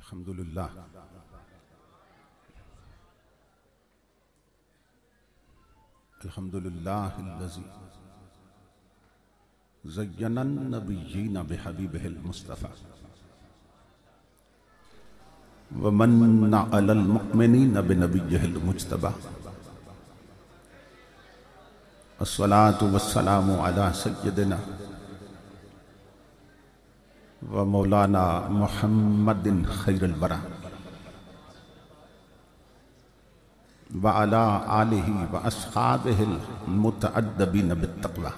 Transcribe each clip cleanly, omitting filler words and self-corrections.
अल्हम्दुलिल्लाह अल्हम्दुलिल्लाहिल्लज़ी ज़य्यनन नबिय्यीना बिहबीबिहिल मुस्तफ़ा व मन्ना अलल मुअ्मिनीना बिनबिय्यिहिल मुज्तबा अस्सलातु वस्सलामु अला सय्यदिना व मौलाना मुहम्मदिन खैरुल बरा व अला आलिहि व अस्हाबिहिल मुतअद्दिबीन बित्तक़वा।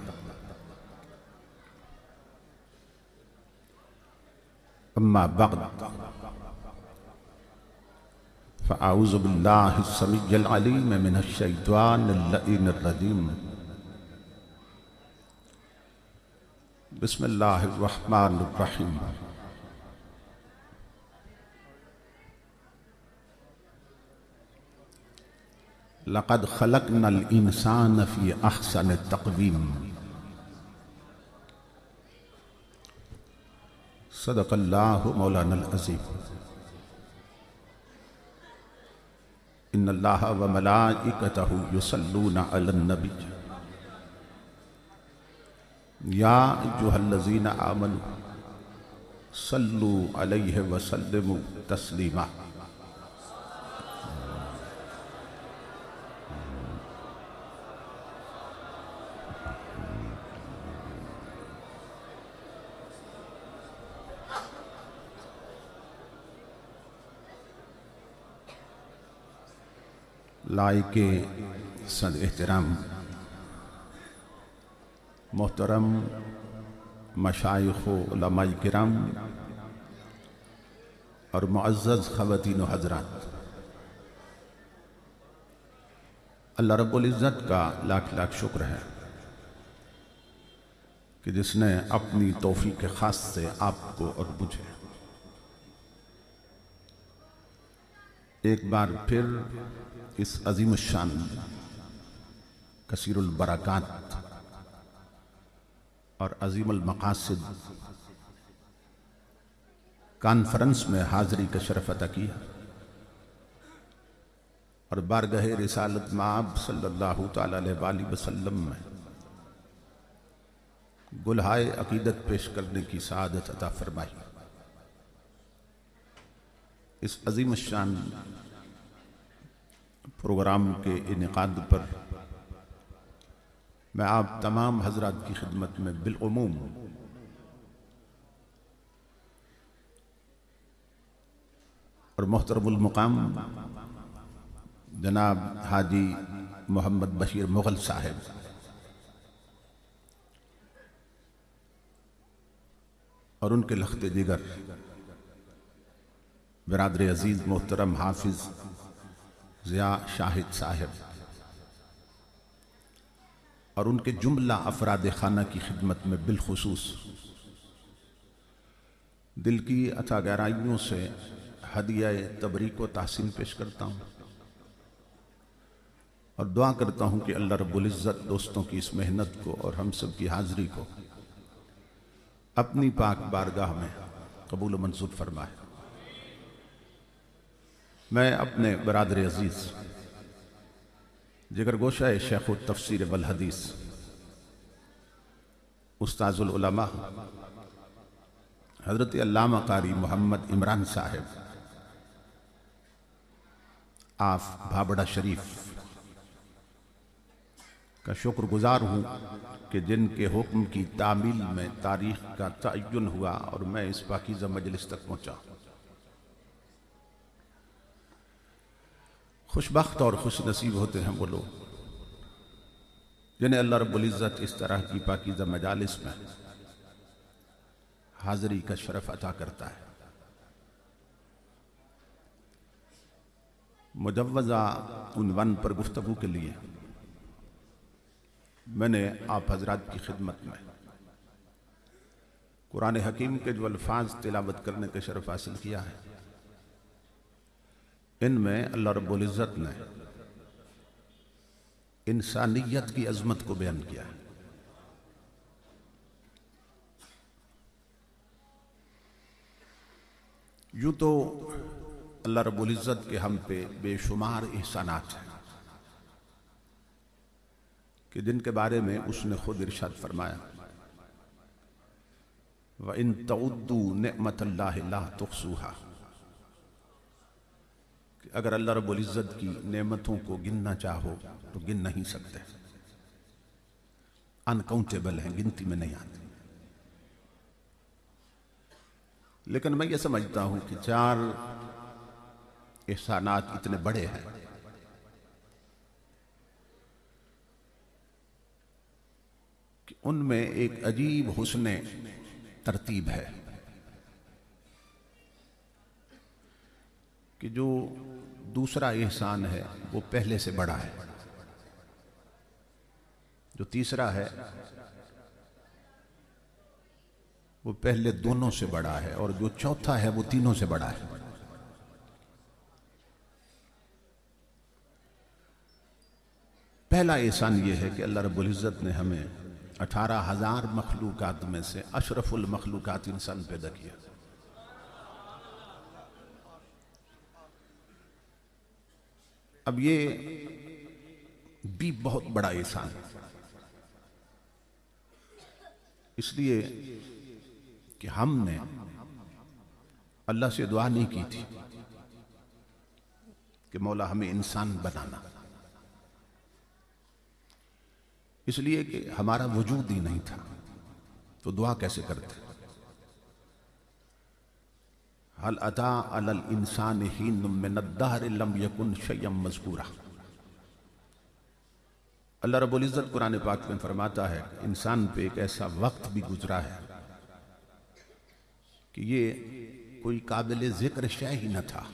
अम्मा बअद फ़अऊज़ु बिल्लाहि अस्समीइल अलीम मिनश शैतानिर लईनिर रजीम। बिस्मिल्लाहिर रहमानिर रहीम। लक़द ख़लक़नल इंसान फ़ी अहसनि तक़वीम। सदक़ल्लाहु मौलानल अज़ीम। इन्नल्लाहा व मलाइकतहु युसल्लूना अलन नबी या अय्युहल्लज़ीना आमनू सल्लू अलैहि व सल्लिमू तस्लीमा। लाइके सद एहतराम मोहतरम मशाइख़ उलमाए किराम और मुअज़्ज़ज़ ख़वातीन व हज़रात, अल्लाह रब्बुल इज़्ज़त का लाख लाख शुक्र है कि जिसने अपनी तौफ़ीक़ ख़ास से आपको और मुझे एक बार फिर इस अज़ीम शान कसीरुल बरक़ात और अज़ीमुल मक़ासिद कॉन्फ्रेंस में हाज़री का शरफ़ अता किया और बारगाहे रिसालत माब सल्लल्लाहु तआला अलैहि वसल्लम में गुलहाए अक़ीदत पेश करने की सआदत अता फरमाई। इस अज़ीम शान प्रोग्राम के इनेकाद पर मैं आप तमाम हजरात की खिदमत में बिलउमूम और मोहतरमुल मुकाम जनाब हाजी मोहम्मद बशीर मुग़ल साहिब और उनके लख्ते जिगर बिरादर अजीज मोहतरम हाफिज ज़िया शाहिद साहिब और उनके जुमला अफराद खाना की खिदमत में बिलखुसूस दिल की अथा गहराइयों से हदिया तबरीक व तहसीन पेश करता हूँ और दुआ करता हूँ कि अल्लाह रब्बुल इज़्ज़त दोस्तों की इस मेहनत को और हम सब की हाज़री को अपनी पाक बारगाह में कबूल मंजूर फरमाए। मैं अपने बरादर अजीज जिगर गोशा शेख तफसीर वल हदीस उस्ताजुल उलमा हजरत अल्लामा कारी मोहम्मद इमरान साहिब आफ भाबड़ा शरीफ का शुक्रगुजार हूँ कि जिनके हुक्म की तामील में तारीख का तय्युन हुआ और मैं इस पाकीज़ा मजलिस तक पहुँचा। खुशबख्त और खुश नसीब होते हैं वो लोग जिन्हें अल्लाह रब्बुल इज़्ज़त इस तरह की पाकीज़ा मजालिस में हाज़री का शरफ़ अता करता है। मुजव्वज़ा उन्वान पर गुफ्तगू के लिए मैंने आप हजरात की खिदमत में कुरान हकीम के जो अल्फाज तिलावत करने का शरफ़ हासिल किया है, इनमें अल्लाह रब्बुल इज़्ज़त ने इंसानियत की अज़मत को बयान किया है। यूँ तो अल्लाह रब्बुल इज़्ज़त के हम पे बेशुमार एहसानात हैं कि जिनके बारे में उसने खुद इरशाद फरमाया, व इन तउद्दू निअमतल्लाहि ला तुहसूहा, कि अगर अल्लाह रब्बुल इज़्ज़त की नेमतों को गिनना चाहो तो गिन नहीं सकते, अनकाउंटेबल है, गिनती में नहीं आती। लेकिन मैं ये समझता हूं कि 4 एहसानात इतने बड़े हैं कि उनमें एक अजीब हुस्ने तरतीब है कि जो दूसरा एहसान है वो पहले से बड़ा है, जो तीसरा है वो पहले दोनों से बड़ा है, और जो चौथा है वो तीनों से बड़ा है। पहला एहसान ये है कि अल्लाह रब्बुल इज़्ज़त ने हमें 18,000 मखलूकात में से अशरफुल मखलूकात इंसान पैदा किया। अब ये भी बहुत बड़ा एहसान है, इसलिए कि हमने अल्लाह से दुआ नहीं की थी कि मौला हमें इंसान बनाना, इसलिए कि हमारा वजूद ही नहीं था, तो दुआ कैसे करते। हल अता अलल इंसान हीनुम मिनद्दहर लम यकुन शय्यम मज़कूरा। अल्लाह रब्बुल इज़्ज़त कुरान पाक में फरमाता है इंसान पे एक ऐसा वक्त भी गुजरा है कि ये कोई काबिल ज़िक्र शय ही न था,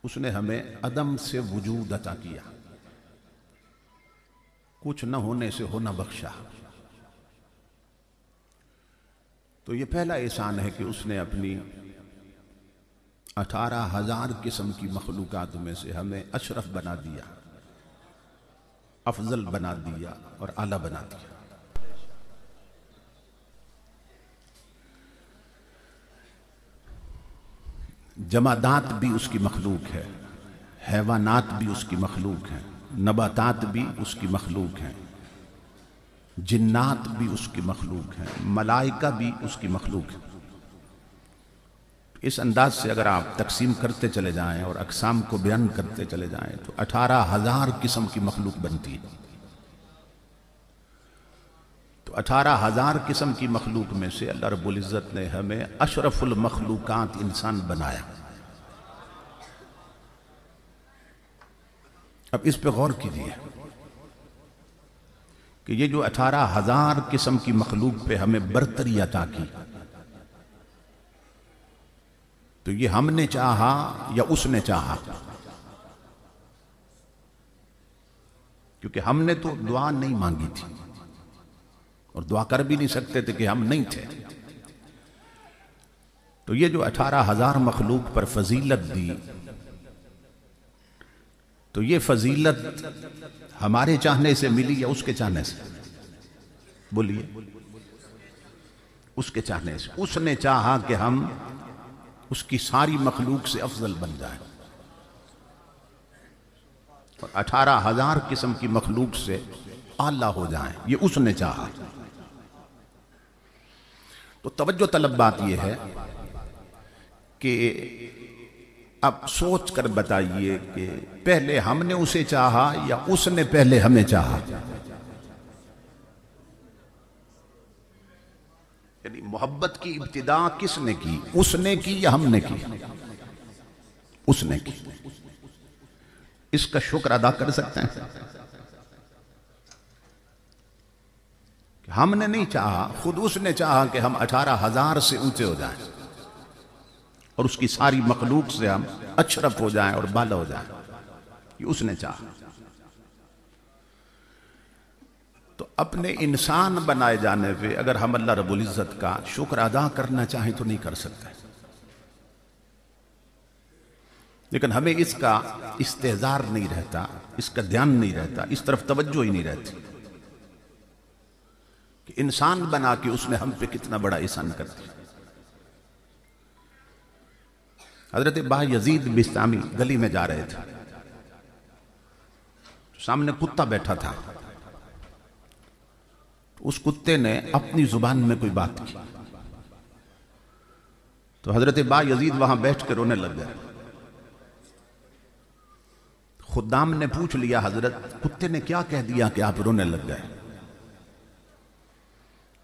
उसने हमें अदम से वजूद अता किया, कुछ न होने से होना बख्शा। तो ये पहला एहसान है कि उसने अपनी 18,000 किस्म की मखलूकात में से हमें अशरफ बना दिया, अफजल बना दिया और आला बना दिया। जमादात भी उसकी मखलूक है, हैवानात भी उसकी मखलूक हैं, नबातात भी उसकी मखलूक हैं, जिन्नात भी उसकी मखलूक हैं, मलाइका भी उसकी मखलूक है। इस अंदाज से अगर आप तकसीम करते चले जाएं और अक़साम को बयान करते चले जाएं तो 18,000 किस्म की मखलूक बनती है। तो 18,000 किस्म की मखलूक में से अल्लाह रब्बुल इज़्ज़त ने हमें अशरफुल मखलूकात इंसान बनाया। अब इस पे गौर कीजिए कि ये जो 18,000 किस्म की मखलूक पे हमें बरतरी अता की, तो ये हमने चाहा या उसने चाहा? क्योंकि हमने तो दुआ नहीं मांगी थी और दुआ कर भी नहीं सकते थे कि हम नहीं थे। तो ये जो 18,000 मखलूक पर फजीलत दी, तो ये फजीलत हमारे चाहने से मिली या उसके चाहने से? बोलिए, उसके चाहने से। उसने चाहा कि हम उसकी सारी मखलूक से अफजल बन जाए और 18,000 किस्म की मखलूक से आला हो जाए, ये उसने चाहा। तो तवज्जो तलब बात यह है कि अब सोच कर बताइए कि पहले हमने उसे चाहा या उसने पहले हमें चाहा? यानी मोहब्बत की इब्तिदा किसने की, उसने की या हमने की? उसने की। इसका शुक्र अदा कर सकते हैं? हमने नहीं चाहा, खुद उसने चाहा कि हम 18,000 से ऊंचे हो जाएं और उसकी सारी मखलूक से हम अशरफ हो जाएं और बाला हो जाएं, ये उसने चाहा। तो अपने इंसान बनाए जाने पे अगर हम अल्लाह रब्बुल इज़्ज़त का शुक्र अदा करना चाहें तो नहीं कर सकते, लेकिन हमें इसका इस्तेज़ार नहीं रहता, इसका ध्यान नहीं रहता, इस तरफ तवज्जो ही नहीं रहती कि इंसान बना के उसने हम पे कितना बड़ा एहसान कर दिया। हजरत बा यजीद बिस्तामी गली में जा रहे थे, सामने कुत्ता बैठा था। उस कुत्ते ने अपनी जुबान में कोई बात की तो हजरत बा यजीद वहां बैठ कर रोने लग गए। खुदाम ने पूछ लिया, हजरत कुत्ते ने क्या कह दिया कि आप रोने लग गए?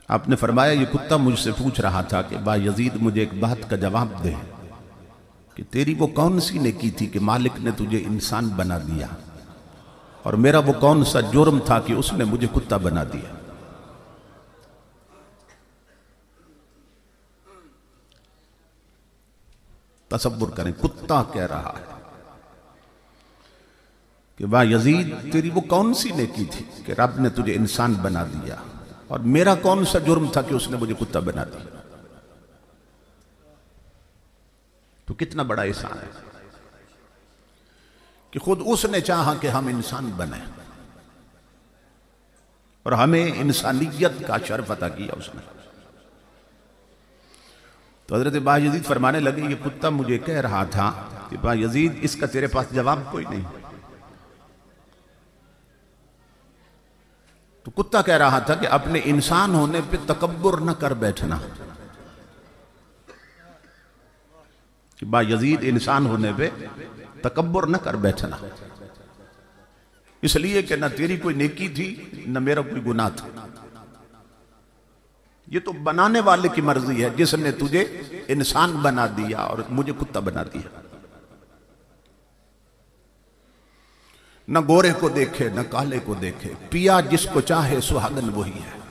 आपने फरमाया, ये कुत्ता मुझसे पूछ रहा था कि बा यजीद मुझे एक बात का जवाब दे कि तेरी वो कौन सी नेकी थी कि मालिक ने तुझे इंसान बना दिया, और मेरा वो कौन सा जुर्म था कि उसने मुझे कुत्ता बना दिया। तसव्वुर करें, कुत्ता कह रहा है कि वाह यजीद, तेरी वो कौन सी नेकी थी कि रब ने तुझे इंसान बना दिया, और मेरा कौन सा जुर्म था कि उसने मुझे कुत्ता बना दिया। तो कितना बड़ा एहसान है कि खुद उसने चाहा कि हम इंसान बने और हमें इंसानियत का शर्फ अता किया उसने। तो हजरत बा यजीद फरमाने लगे, ये कुत्ता मुझे कह रहा था कि बा यजीद, इसका तेरे पास जवाब कोई नहीं। तो कुत्ता कह रहा था कि अपने इंसान होने पे तकब्बुर न कर बैठना, कि बा यजीद इंसान होने पे तकब्बुर न कर बैठना, इसलिए कि न तेरी कोई नेकी थी न मेरा कोई गुनाह था। ये तो बनाने वाले की मर्जी है जिसने तुझे इंसान बना दिया और मुझे कुत्ता बना दिया। न गोरे को देखे न काले को देखे, पिया जिसको चाहे सुहागन वही है।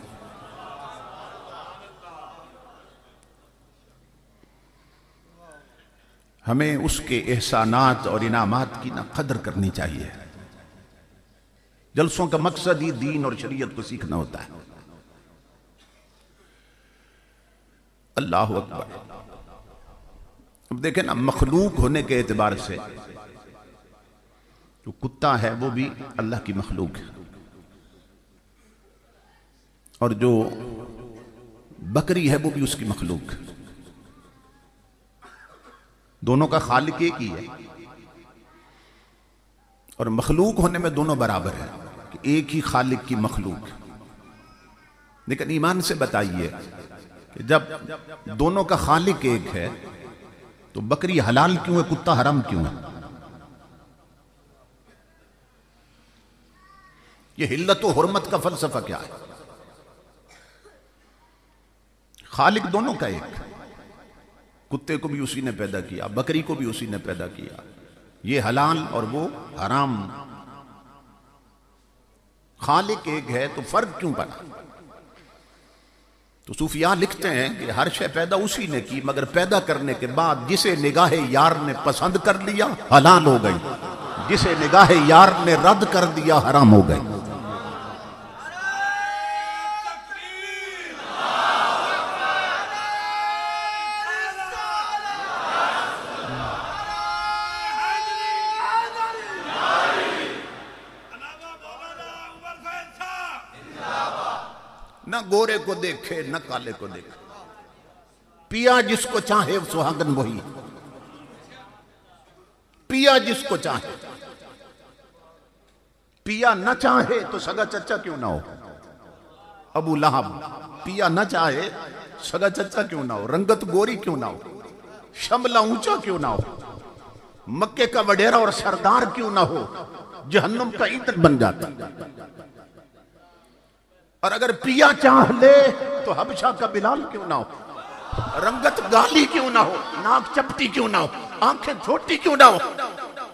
हमें उसके एहसानात और इनामात की ना कदर करनी चाहिए। जलसों का मकसद ही दीन और शरीयत को सीखना होता है। अल्लाह अकबर। अब देखें ना, मखलूक होने के एतबार से जो कुत्ता है वो भी अल्लाह की मखलूक है, और जो बकरी है वो भी उसकी मखलूक है। दोनों का खालिक एक ही है, और मखलूक होने में दोनों बराबर है कि एक ही खालिक की मखलूक। लेकिन ईमान से बताइए कि जब दोनों का खालिक एक है तो बकरी हलाल क्यों है, कुत्ता हराम क्यों है? ये हिल्लत और हुर्मत का फलसफा क्या है? खालिक दोनों का एक, कुत्ते को भी उसी ने पैदा किया, बकरी को भी उसी ने पैदा किया। ये हलाल और वो हराम, खालिक एक है तो फर्क क्यों पड़ा? तो सूफिया लिखते हैं कि हर शय पैदा उसी ने की, मगर पैदा करने के बाद जिसे निगाहे यार ने पसंद कर लिया हलाल हो गई, जिसे निगाहे यार ने रद्द कर दिया हराम हो गई। न गोरे को देखे न काले को देखे, पिया जिसको चाहे सुहागन वही। पिया जिसको चाहे, पिया न चाहे तो सगा चच्चा क्यों ना हो। अबू लहब पिया न चाहे, सगा चच्चा क्यों ना हो, रंगत गोरी क्यों ना हो, शमला ऊंचा क्यों ना हो, मक्के का वडेरा और सरदार क्यों ना हो, जहन्नुम का ईंधन बन जाता। और अगर पिया चाह ले तो हबशा का बिलाल क्यों ना हो, रंगत गाली क्यों ना हो, नाक चपटी क्यों ना हो, आंखें छोटी क्यों ना हो।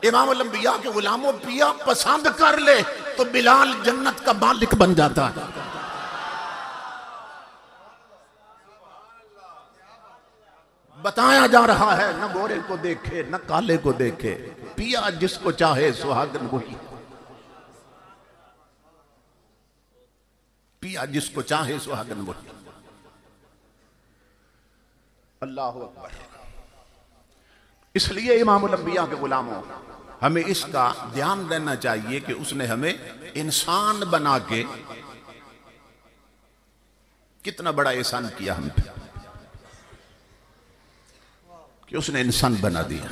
इमामुल अंबिया के गुलामों, पिया पसंद कर ले तो बिलाल जन्नत का मालिक बन जाता है। बताया जा रहा है, न गोरे को देखे न काले को देखे, पिया जिसको चाहे सुहागन वही। पिया जिसको चाहे सुहागन वही। अल्लाह अकबर। इसलिए इमामुल अंबिया के गुलामों, हमें इसका ध्यान देना चाहिए कि उसने हमें इंसान बना के कितना बड़ा एहसान किया हम पे। कि उसने इंसान बना दिया।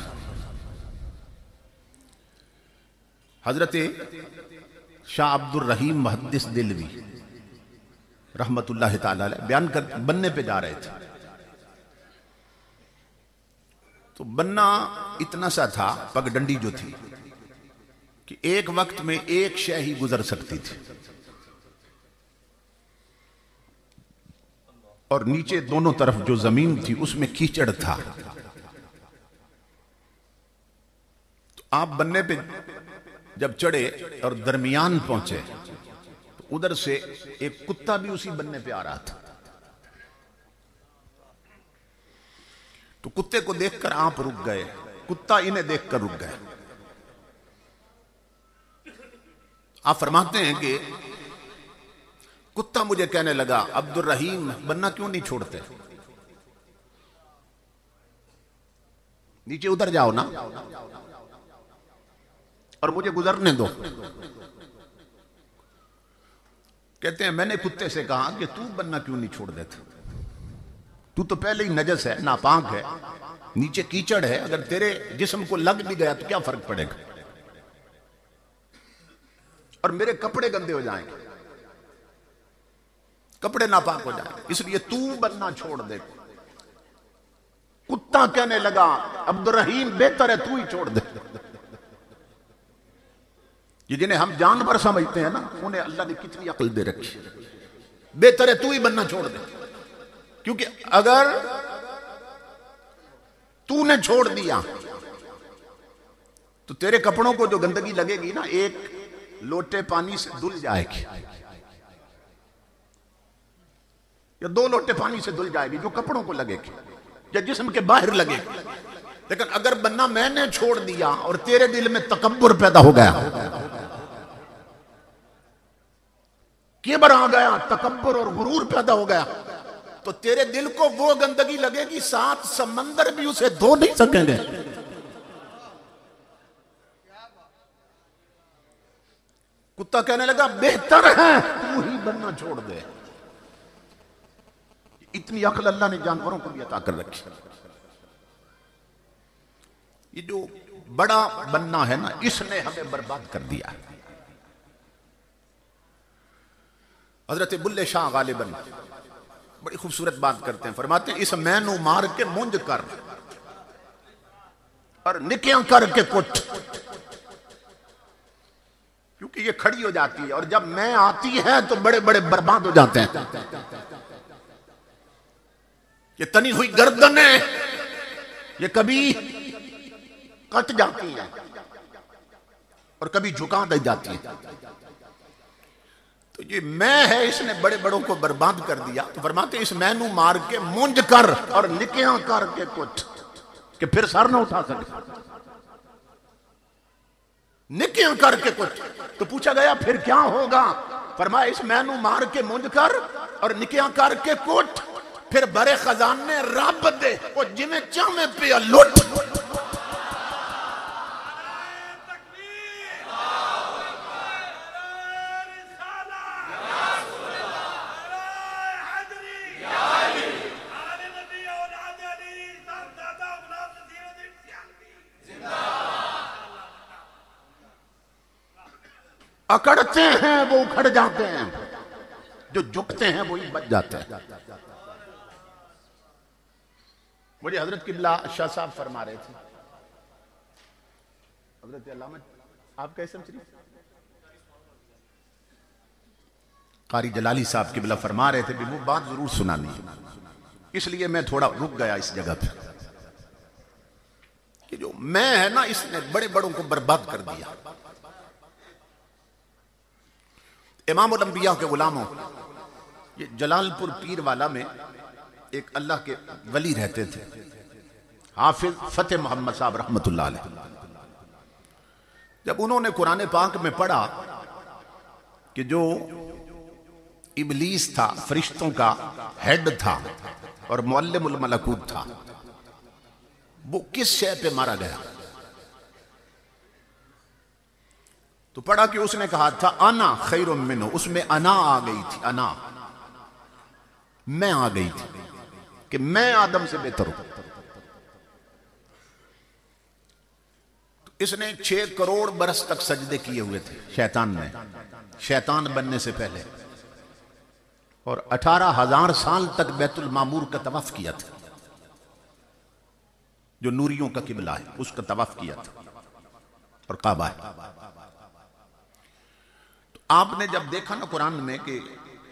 हजरत शाह अब्दुल रहीम मुहद्दिस दिलवी रहमतुल्लाह ताला अलैह बयान कर बनने पे जा रहे थे, तो बनना इतना सा था, पगडंडी जो थी, कि एक वक्त में एक शय ही गुजर सकती थी और नीचे दोनों तरफ जो जमीन थी उसमें कीचड़ था। तो आप बनने पे जब चढ़े और दरमियान पहुंचे तो उधर से एक कुत्ता भी उसी बनने पे आ रहा था। तो कुत्ते को देखकर आप रुक गए, कुत्ता इन्हें देखकर रुक गए। आप फरमाते हैं कि कुत्ता मुझे कहने लगा, अब्दुल रहीम बनना क्यों नहीं छोड़ते, नीचे उतर जाओ ना और मुझे गुजरने दो। कहते हैं मैंने कुत्ते से कहा कि तू बनना क्यों नहीं छोड़ देता, तू तो पहले ही नजस है, नापाक है, नीचे कीचड़ है, अगर तेरे जिस्म को लग भी गया तो क्या फर्क पड़ेगा, और मेरे कपड़े गंदे हो जाएंगे, कपड़े नापाक हो जाएंगे, इसलिए तू बनना छोड़ दे। कुत्ता कहने लगा अब्दुल रहीम बेहतर है तू ही छोड़ दे। ये जिन्हें हम जानवर समझते हैं ना, उन्हें अल्लाह ने कितनी अक्ल दे रखी, बेहतर है तू ही बनना छोड़ दे, क्योंकि अगर तूने छोड़ दिया तो तेरे कपड़ों को जो गंदगी लगेगी ना, एक लोटे पानी से धुल जाएगी या 2 लोटे पानी से धुल जाएगी जो कपड़ों को लगेगी या जिस्म के बाहर लगेगी। लेकिन अगर बनना मैंने छोड़ दिया और तेरे दिल में तकब्बुर पैदा हो गया, किबर आ गया, तकब्बुर और गुरूर पैदा हो गया, तो तेरे दिल को वो गंदगी लगेगी 7 समंदर भी उसे धो नहीं सकेंगे। कुत्ता कहने लगा बेहतर है तू ही बनना छोड़ दे। इतनी अक्ल अल्लाह ने जानवरों को भी अता कर रखी। ये जो बड़ा बनना है ना, इसने हमें बर्बाद कर दिया। हजरत बुल्ले शाह गालिबन बड़ी खूबसूरत बात करते हैं, फरमाते हैं इस मैनू मार के मुंज कर और निकियां करके कुट, क्योंकि ये खड़ी हो जाती है और जब मैं आती है तो बड़े बड़े बर्बाद हो जाते हैं। ये तनी हुई गर्दनें ये कभी कट जाती है और कभी झुका दी जाती है। तो ये मैं है, इसने बड़े बड़ों को बर्बाद कर दिया। तो फरमाते इस मैनू मार के मुंज कर और निकियां करके कुछ कि फिर सर ना उठा सके, निकियां करके कुछ। तो पूछा गया फिर क्या होगा, फरमाया इस मैनू मार के मुंज कर और निकियां करके कुछ, फिर बड़े खजाने रब दे और जिमें चाहे पिया लुट। अकड़ते हैं वो उखड़ जाते हैं, जो झुकते हैं वो ही बच जाते हैं। मुझे हजरत किबला शाह साहब फरमा रहे थे, हजरत अल्लामा आप कैसे कारी जलाली साहब किबला फरमा रहे थे भी वो बात जरूर सुनानी है, इसलिए मैं थोड़ा रुक गया इस जगह पे कि जो मैं है ना, इसने बड़े बड़ों को बर्बाद कर दिया। इमाम उल अंबिया के गुलामों, ये जलालपुर पीर वाला में एक अल्लाह के वली रहते थे, हाफिज फतेह मोहम्मद साहब रहमतुल्लाह अलैह। जब उन्होंने कुरान पाक में पढ़ा कि जो इबलीस था, फरिश्तों का हेड था और मुअल्लिमुल मलकूत था, वो किस शय पे मारा गया, तो पढ़ा कि उसने कहा था अना खैरुम मिन्हु, उसमें अना आ गई थी, अना मैं आ गई थी कि मैं आदम से बेहतर हूं। इसने 6 करोड़ बरस तक सजदे किए हुए थे शैतान ने, शैतान बनने से पहले, और 18,000 साल तक बैतुल मामूर का तवाफ किया था, जो नूरियों का किबला है उसका तवाफ किया था और काबा है। तो आपने जब देखा ना कुरान में कि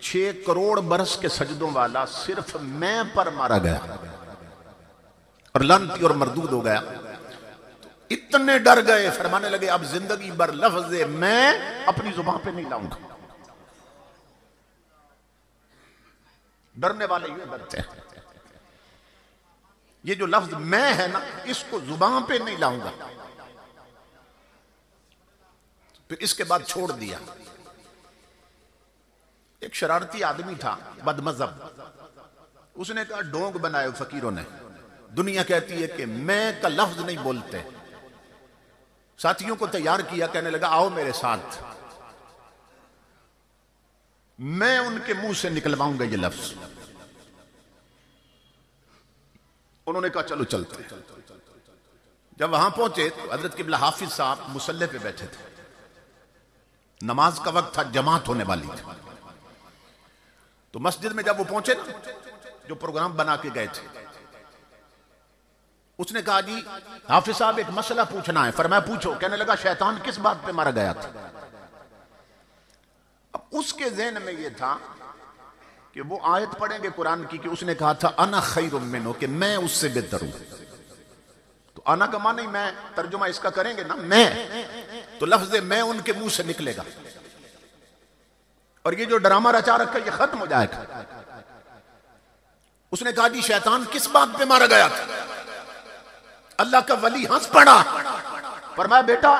6 करोड़ बरस के सजदों वाला सिर्फ मैं पर मारा गया और लानती और मरदूद हो गया, तो इतने डर गए, फरमाने लगे अब जिंदगी भर लफ्ज़ मैं अपनी जुबान पे नहीं लाऊंगा। डरने वाले यूं डरते हैं, ये जो लफ्ज मैं है ना, इसको जुबान पे नहीं लाऊंगा। फिर इसके बाद छोड़ दिया। एक शरारती आदमी था, बदमज़हब, उसने कहा ढोंग बनाए फकीरों ने, दुनिया कहती है कि मैं का लफ्ज नहीं बोलते। साथियों को तैयार किया, कहने लगा आओ मेरे साथ, मैं उनके मुंह से निकलवाऊंगा ये लफ्ज। उन्होंने कहा चलो चलते हैं। जब वहां पहुंचे तो हजरत किबला हाफिज साहब मुसल्ले पे बैठे थे, नमाज का वक्त था, जमात होने वाली थी। तो मस्जिद में जब वो पहुंचे ना, जो प्रोग्राम बना के गए थे, उसने कहा जी हाफिज साहब एक मसला पूछना है। फरमाया पूछो। कहने लगा शैतान किस बात पे मारा गया था? अब उसके ज़हन में यह था कि वो आयत पढ़ेंगे कुरान की कि उसने कहा था अना खैरुम मिन्हु, कि मैं उससे बेहतर हूं। तो अना का माने मैं, तर्जुमा इसका करेंगे ना मैं, तो लफ्ज़ मैं उनके मुंह से निकलेगा और ये जो ड्रामा रचा रखा ये खत्म हो जाएगा। उसने कहा जी शैतान किस बात पे मारा गया था? अल्लाह का वली हंस पड़ा, फरमाया बेटा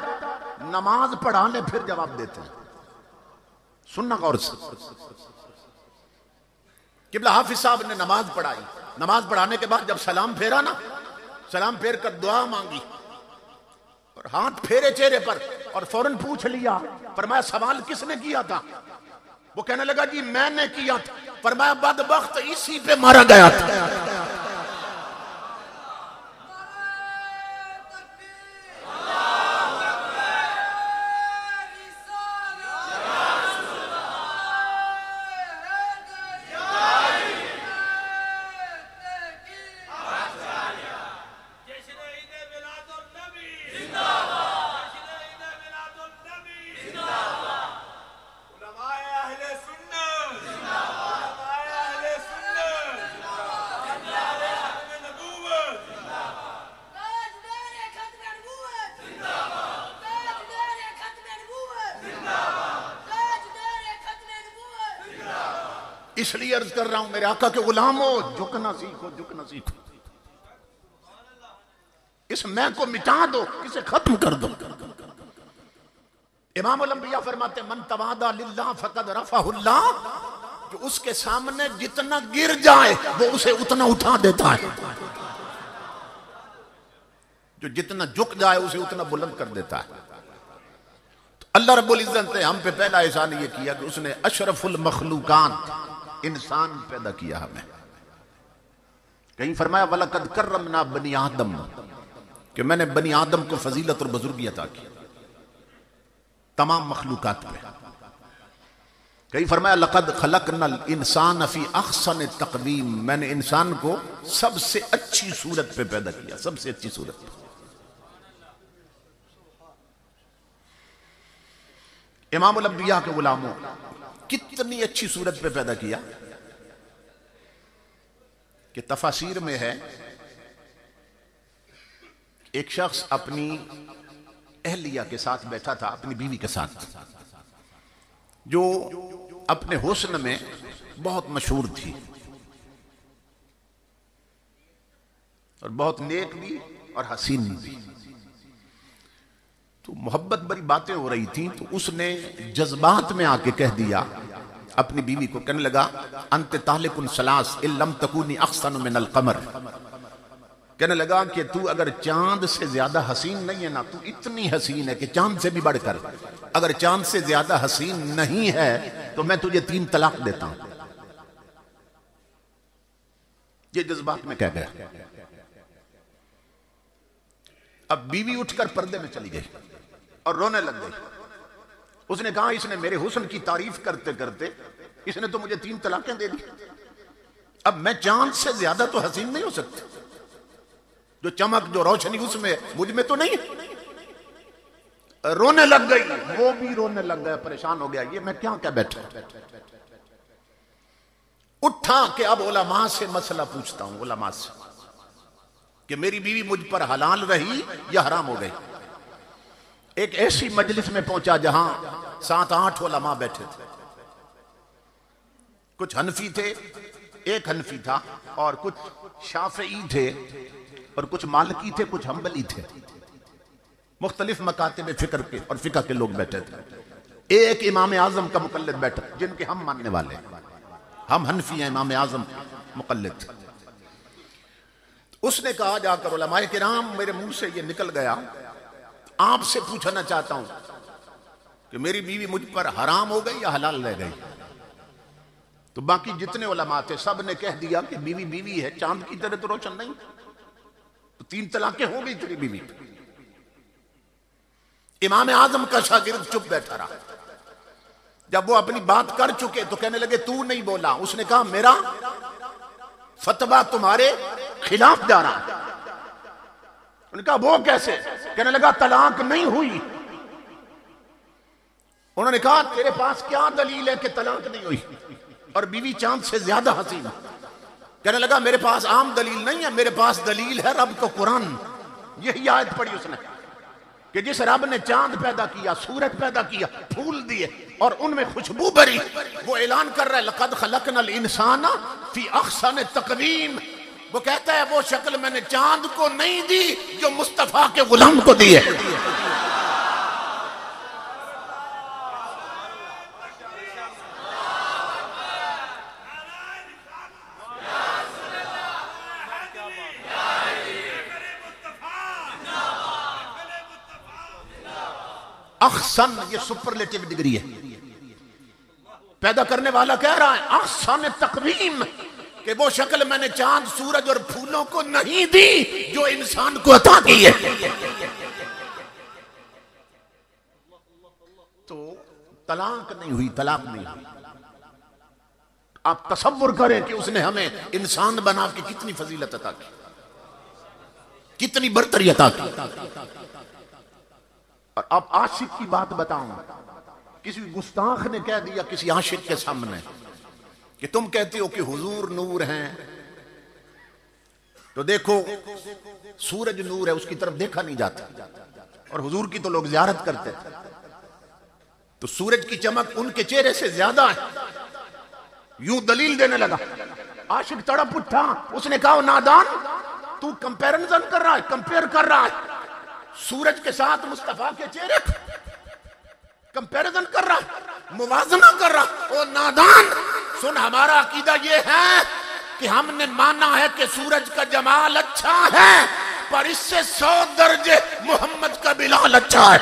नमाज पढ़ा ले फिर जवाब देते हैं। सुनना गौर से। किबला हाफिज साहब ने नमाज पढ़ाई। नमाज पढ़ाने के बाद जब सलाम फेरा ना, सलाम फेर कर दुआ मांगी और हाथ फेरे चेहरे पर और फौरन पूछ लिया, फरमाया सवाल किसने किया था? वो कहने लगा जी मैंने किया था। फरमाया बदबख्त इसी पे मारा गया था। इसलिए अर्ज कर रहा हूं मेरे आका के गुलाम हो, झुकना सीखो, झुकना सीखो। इस मैं को मिटा दो, इसे खत्म कर दो। इमाम अल-अंबिया फरमाते मन तवादा लिल्लाह फकद रफ़अहुल्लाह, जो उसके सामने जितना गिर जाए वो उसे उतना उठा देता है। जो जितना झुक जाए उसे उतना बुलंद कर देता है। तो अल्लाह रब्बुल इज्जत ने हम पे पहला एहसान ये किया कि उसने अशरफुल मखलूकात इंसान पैदा किया हमें। कहीं फरमाया वलकद कर्रमना बनी आदम, कि मैंने बनी आदम को फजीलत और बुजुर्गी अता की तमाम मखलूकात पे। कहीं फरमाया लक़द खलक़नल इंसान फी अहसन तक़वीम, मैंने इंसान को सबसे अच्छी सूरत पे पैदा किया, सबसे अच्छी सूरत पे। इमाम अल-अंबिया के गुलामों कितनी अच्छी सूरत पे पैदा किया कि तफासीर में है एक शख्स अपनी अहलिया के साथ बैठा था, अपनी बीवी के साथ, जो अपने हुस्न में बहुत मशहूर थी और बहुत नेक भी और हसीन भी। तो मोहब्बत भरी बातें हो रही थी, तो उसने जज्बात में आके कह दिया अपनी बीवी को, कहने लगा अंत तालिकुन सलास इल्लम तकूनी अहसन मिनल कमर, कहने लगा कि तू अगर चांद से ज्यादा हसीन नहीं है ना, तू इतनी हसीन है कि चांद से भी बढ़कर, अगर चांद से ज्यादा हसीन नहीं है तो मैं तुझे 3 तलाक देता हूं। ये जज्बात में कह गया। अब बीवी उठकर पर्दे में चली गई और रोने लग गई। उसने कहा इसने मेरे हुस्न की तारीफ करते करते इसने तो मुझे 3 तलाकें दे दी। अब मैं चांद से ज्यादा तो हसीन नहीं हो सकती, जो चमक जो रोशनी उसमें मुझ में तो नहीं। रोने लग गई, वो भी रोने लग गया, परेशान हो गया, ये मैं क्या क्या बैठा। उठा कि अब उलमा से मसला पूछता हूं, उलमा से कि मेरी बीवी मुझ पर हलाल रही या हराम हो गई। एक ऐसी मजलिस में पहुंचा जहां 7-8 उलमा बैठे थे। कुछ हनफी थे, एक हनफी था, और कुछ शाफई थे, और कुछ मालिकी थे, कुछ हम्बली थे। मुख्तलिफ मकातिब फिक्र के और फिका के लोग बैठे थे। एक इमाम आजम का मुकल्लिद बैठा, जिनके हम मानने वाले, हम हनफी हैं, इमाम आजम मुकल्लिद। उसने कहा जाकर उलमाए किराम मेरे मुंह से ये निकल गया, आपसे पूछना चाहता हूं कि मेरी बीवी मुझ पर हराम हो गई या हलाल रह गई। तो बाकी जितने उलमा थे सब ने कह दिया कि बीवी बीवी है, चांद की तरह तो रोशन नहीं, तो 3 तलाकें हो गई तेरी बीवी। इमाम आजम का शागिर्द चुप बैठा रहा। जब वो अपनी बात कर चुके तो कहने लगे तू नहीं बोला। उसने कहा मेरा फतवा तुम्हारे खिलाफ जा रहा। उन्होंने कहा वो कैसे? कहने लगा तलाक नहीं हुई। उन्होंने कहा तेरे पास क्या दलील है कि तलाक नहीं हुई और बीवी चांद से ज्यादा हसीन? कहने लगा मेरे पास आम दलील नहीं है, मेरे पास दलील है रब का कुरान। यही आयत पढ़ी उसने कि जिस रब ने चांद पैदा किया, सूरज पैदा किया, फूल दिए और उनमें खुशबू भरी, वो ऐलान कर रहा है लक़द खलक़नल इंसाना फी अहसन तक़वीम। वो कहता है वो शक्ल मैंने चांद को नहीं दी जो मुस्तफा के गुलाम को दी है। अहसन ये सुपरलेटिव डिग्री है। पैदा करने वाला कह रहा है अहसन तक़वीम कि वो शक्ल मैंने चांद सूरज और फूलों को नहीं दी जो इंसान को अता की है। तो तलाक नहीं हुई, तलाक नहीं हुई। आप तसव्वुर करें कि उसने हमें इंसान बना के कितनी फजीलत अता की, कितनी बरतरी अता की। और अब आशिक की बात बताऊं, किसी गुस्ताख ने कह दिया किसी आशिक के सामने कि तुम कहते हो कि हुजूर नूर हैं, तो देखो सूरज नूर है, उसकी तरफ देखा नहीं जाता, और हुजूर की तो लोग ज़ियारत करते थे, तो सूरज की चमक उनके चेहरे से ज्यादा है। यूं दलील देने लगा। आशिक तड़प उठा, उसने कहा नादान तू कंपैरिजन कर रहा है, कंपेयर कर रहा है सूरज के साथ मुस्तफा के चेहरे, कंपैरिजन कर रहा, मुवाजना कर रहा। ओ नादान सुन, हमारा अकीदा ये है कि हमने माना है कि सूरज का जमाल अच्छा है, पर इससे 100 दर्जे मोहम्मद का बिलाल अच्छा है।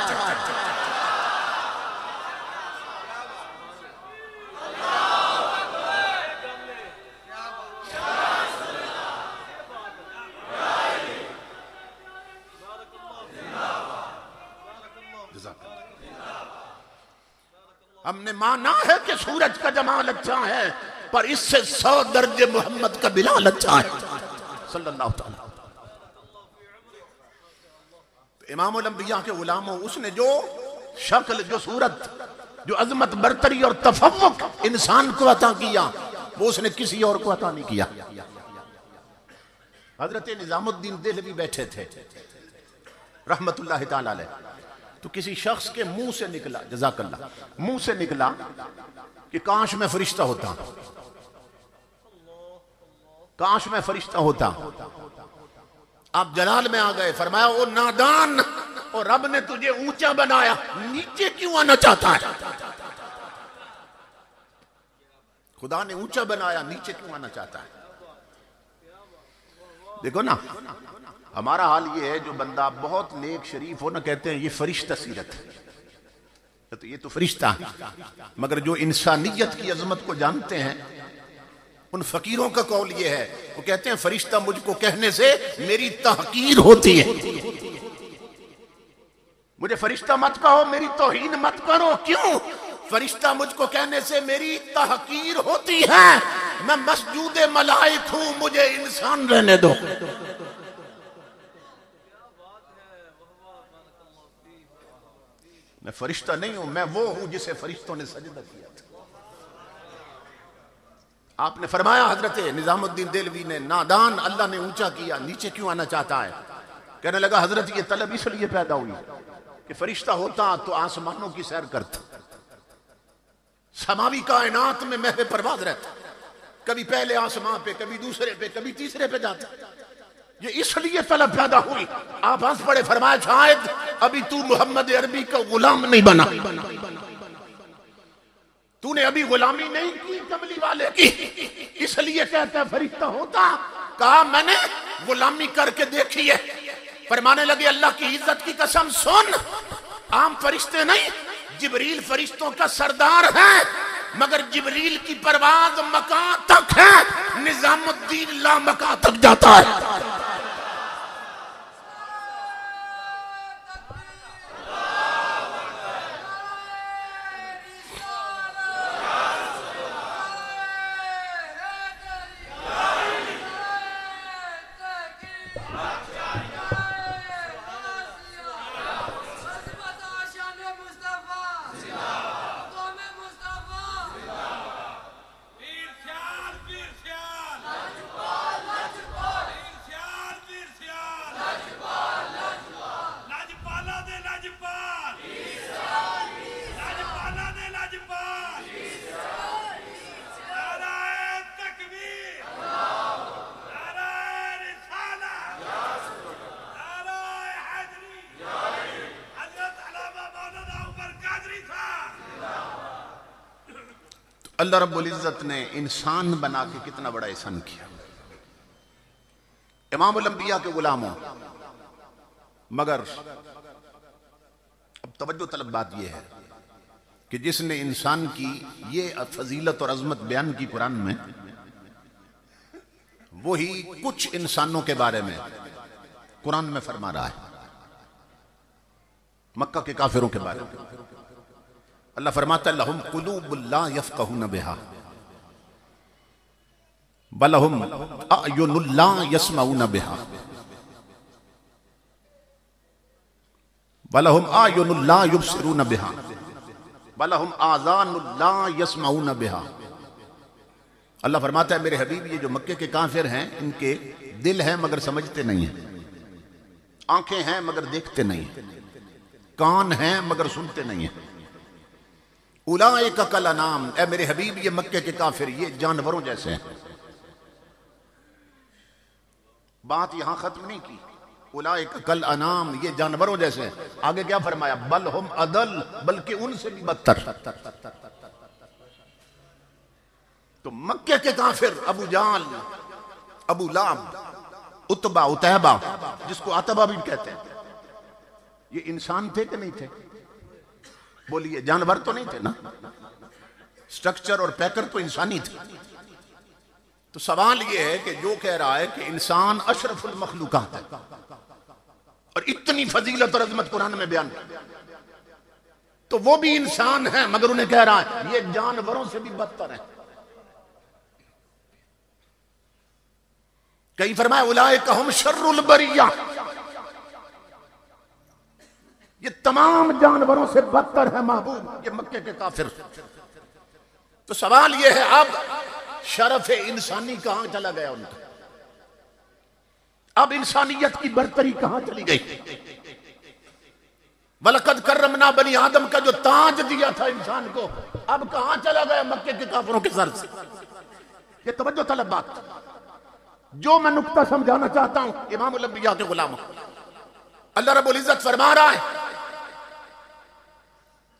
हमने माना है कि सूरज का जमाल अच्छा है, पर इससे 100 दर्जे मोहम्मद का बिलाल अच्छा है सल्लल्लाहु अलैहि वसल्लम। इमामुल अंबिया के गुलामों, उसने जो शक्ल, जो सूरत, जो अजमत, बरतरी और तफव्वुक इंसान को अता किया, वो उसने किसी और को अता नहीं किया। हजरत निजामुद्दीन देहलवी बैठे थे रहमतुल्लाह ताला अलैह, तो किसी शख्स के मुंह से निकला, जज़ाकल्लाह, मुंह से निकला कि काश मैं फरिश्ता होता, काश मैं फरिश्ता होता। आप जलाल में आ गए, फरमाया ओ नादान, और रब ने तुझे ऊंचा बनाया, नीचे क्यों आना चाहता है? खुदा ने ऊंचा बनाया, नीचे क्यों आना चाहता है? देखो ना, हमारा हाल ये है, जो बंदा बहुत नेक शरीफ हो ना, कहते हैं ये फरिश्ता सीरत है, तो ये तो फरिश्ता है। मगर जो इंसानियत की अजमत को जानते हैं, उन फकीरों का कौल ये है, वो कहते हैं फरिश्ता मुझको कहने से मेरी तहकीर होती है। मुझे फरिश्ता मत कहो, मेरी तौहीन मत करो। क्यों? फरिश्ता मुझको कहने से मेरी तहकीर होती है। मैं मस्जूद मलाइक हूं, मुझे इंसान रहने दो। मैं फरिश्ता नहीं हूं, मैं वो हूं जिसे फरिश्तों ने सजदा किया था। आपने फरमाया हजरत निजामुद्दीन देलवी ने, नादान अल्लाह ने ऊंचा किया, नीचे क्यों आना चाहता है? कहने लगा हजरत ये तलब इसलिए पैदा हुई कि फरिश्ता होता तो आसमानों की सैर करता, समावी कायनात में महवे परवाज रहता, कभी पहले आसमान पे, कभी दूसरे पे, कभी तीसरे पे जाता। ये इसलिए तलब पैदा हुई। आप हंस पड़े, फरमाया शायद अभी तू मोहम्मद अरबी का गुलाम नहीं बना, तूने अभी गुलामी नहीं की कमली वाले की, इसलिए कहता है फरिश्ता होता। कहा मैंने गुलामी करके देखी है। फरमाने लगे अल्लाह की इज्जत की कसम सुन, आम फरिश्ते नहीं, जिब्रील फरिश्तों का सरदार है, मगर जिब्रील की परवाज मका तक है, निजामुद्दीन ला मका तक जाता है। अल्लाह रब्बुल इज्जत ने इंसान बना के कितना बड़ा एहसान किया। इमामुल अंबिया के गुलामों, मगर अब तवज्जो तलब बात यह है कि जिसने इंसान की ये फजीलत और अजमत बयान की कुरान में, वही कुछ इंसानों के बारे में कुरान में फरमा रहा है। मक्का के काफिरों के बारे में अल्लाह फरमाता है लहुम कुलूबुन ला यफ़क़हून बिहा वलहुम अयुनुन ला यस्मऊन बिहा वलहुम अयुनुन ला युबसिरून बिहा वलहुम आज़ानुन ला यस्मऊन बिहा। अल्लाह फरमाता है मेरे हबीब, ये जो मक्के के काफिर हैं, इनके दिल हैं मगर समझते नहीं हैं, आंखें हैं मगर देखते नहीं हैं, कान हैं मगर सुनते नहीं हैं। उलाइका कल अनाम, ए मेरे हबीब ये मक्के के काफिर ये जानवरों जैसे हैं। बात यहां खत्म नहीं की, उलाइका कल अनाम ये जानवरों जैसे हैं। आगे क्या फरमाया? बल हुम अदल, बल्कि उनसे भी बदतर। तो मक्के के काफिर अबू जाल, अबू लाब, उतबा, उतैबा, जिसको अतबा भी कहते हैं, ये इंसान थे कि नहीं थे? बोलिए, जानवर तो नहीं थे ना, स्ट्रक्चर और पैकर तो इंसानी थे। तो सवाल यह है कि जो कह रहा है कि इंसान अशरफुल मखलूकात है और इतनी फजीलत और अजमत कुरान में बयान, तो वो भी इंसान है मगर उन्हें कह रहा है ये जानवरों से भी बदतर है। कहीं फरमाया उलाइका हुम शर्रुल बरिया, ये तमाम जानवरों से बदतर है महबूब, ये मक्के के काफिर। तो सवाल ये है अब शरफ इंसानी कहां चला गया उनका? अब इंसानियत की बरतरी कहां चली गई? वलकद कर्रमना बनी आदम का जो ताज दिया था इंसान को, अब कहां चला गया मक्के के काफिरों के सर से? ये तवज्जो तलब बात। जो मैं नुक्ता समझाना चाहता हूं, इमामुल अंबिया के गुलामों, अल्लाह रब्बुल इज्जत फरमा रहा है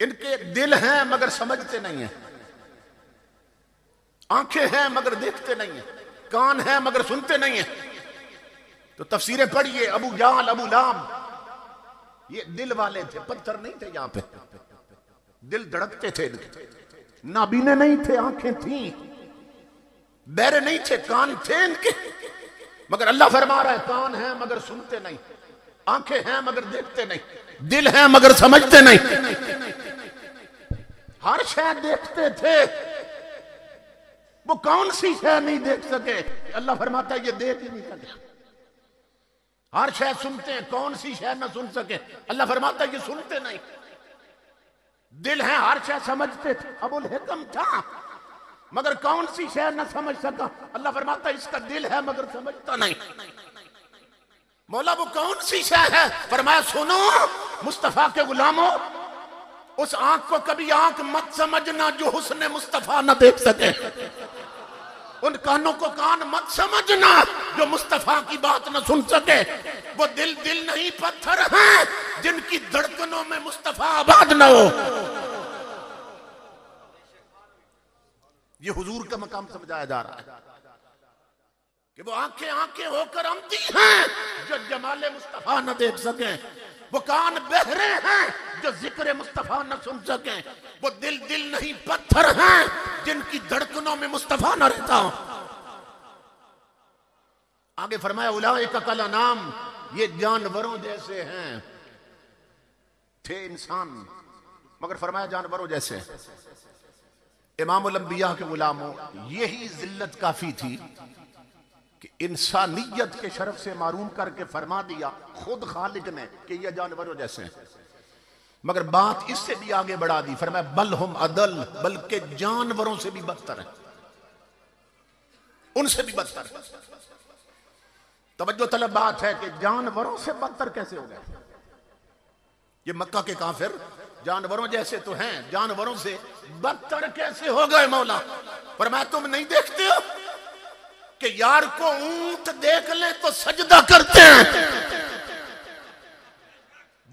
इनके दिल हैं मगर समझते नहीं है, आंखें हैं मगर देखते नहीं है, कान हैं मगर सुनते नहीं है। तो तफसीरें पढ़िए, अबू जाल, अबू लाब ये दिल वाले थे, पत्थर नहीं थे। यहां पे दिल धड़कते थे, नाबीने नहीं थे, आंखें थी, बहरे नहीं थे, कान थे इनके, मगर अल्लाह फरमा रहा है कान हैं मगर सुनते नहीं, आंखें हैं मगर देखते नहीं, दिल है मगर समझते नहीं। हर शय देखते थे, वो कौन सी शय नहीं देख सके? अल्लाह फरमाता है ये देख ही नहीं सके। हर शय सुनते हैं, कौन सी शय ना सुन सके? अल्लाह फरमाता है ये सुनते नहीं। दिल है, हर शय समझते थे, अबुल हिकम था मगर कौन सी शय न समझ सका? अल्लाह फरमाता है इसका दिल है मगर समझता नहीं। मौला वो कौन सी शय है? फरमाया सुनो मुस्तफा के गुलामों, उस आंख को कभी आंख मत समझना जो हुस्न मुस्तफा न देख सके। उन कानों को कान मत समझना जो मुस्तफा की बात न सुन सके। वो दिल दिल नहीं पत्थर हैं जिनकी धड़कनों में मुस्तफा आबाद न हो। ये हुजूर का मकाम समझाया जा रहा है कि वो आंखें आंखें होकर अंधी हैं जो जमाले मुस्तफा न देख सके। वो कान बहरे हैं जो जिक्र मुस्तफा न सुन सके। वो दिल दिल नहीं पत्थर हैं जिनकी धड़कनों में मुस्तफा न रहता हो। आगे फरमाया उलाइका कल अनाम, ये जानवरों जैसे हैं। थे इंसान मगर फरमाया जानवरों जैसे। इमामुल अंबिया के गुलामों, यही जिल्लत काफी थी कि इंसानियत के शरफ से मारूम करके फरमा दिया खुद खालिक ने कि ये जानवरों जैसे हैं। मगर बात इससे भी आगे बढ़ा दी, फरमाया बल हम अदल, बल्कि जानवरों से भी बदतर है, उनसे भी बदतर है। तवज्जो तलब बात है कि जानवरों से बदतर कैसे हो गए? ये मक्का के काफिर जानवरों जैसे तो हैं, जानवरों से बदतर कैसे हो गए? मौला फरमाया तुम नहीं देखते हो कि यार को ऊंट देख ले तो सजदा करते हैं,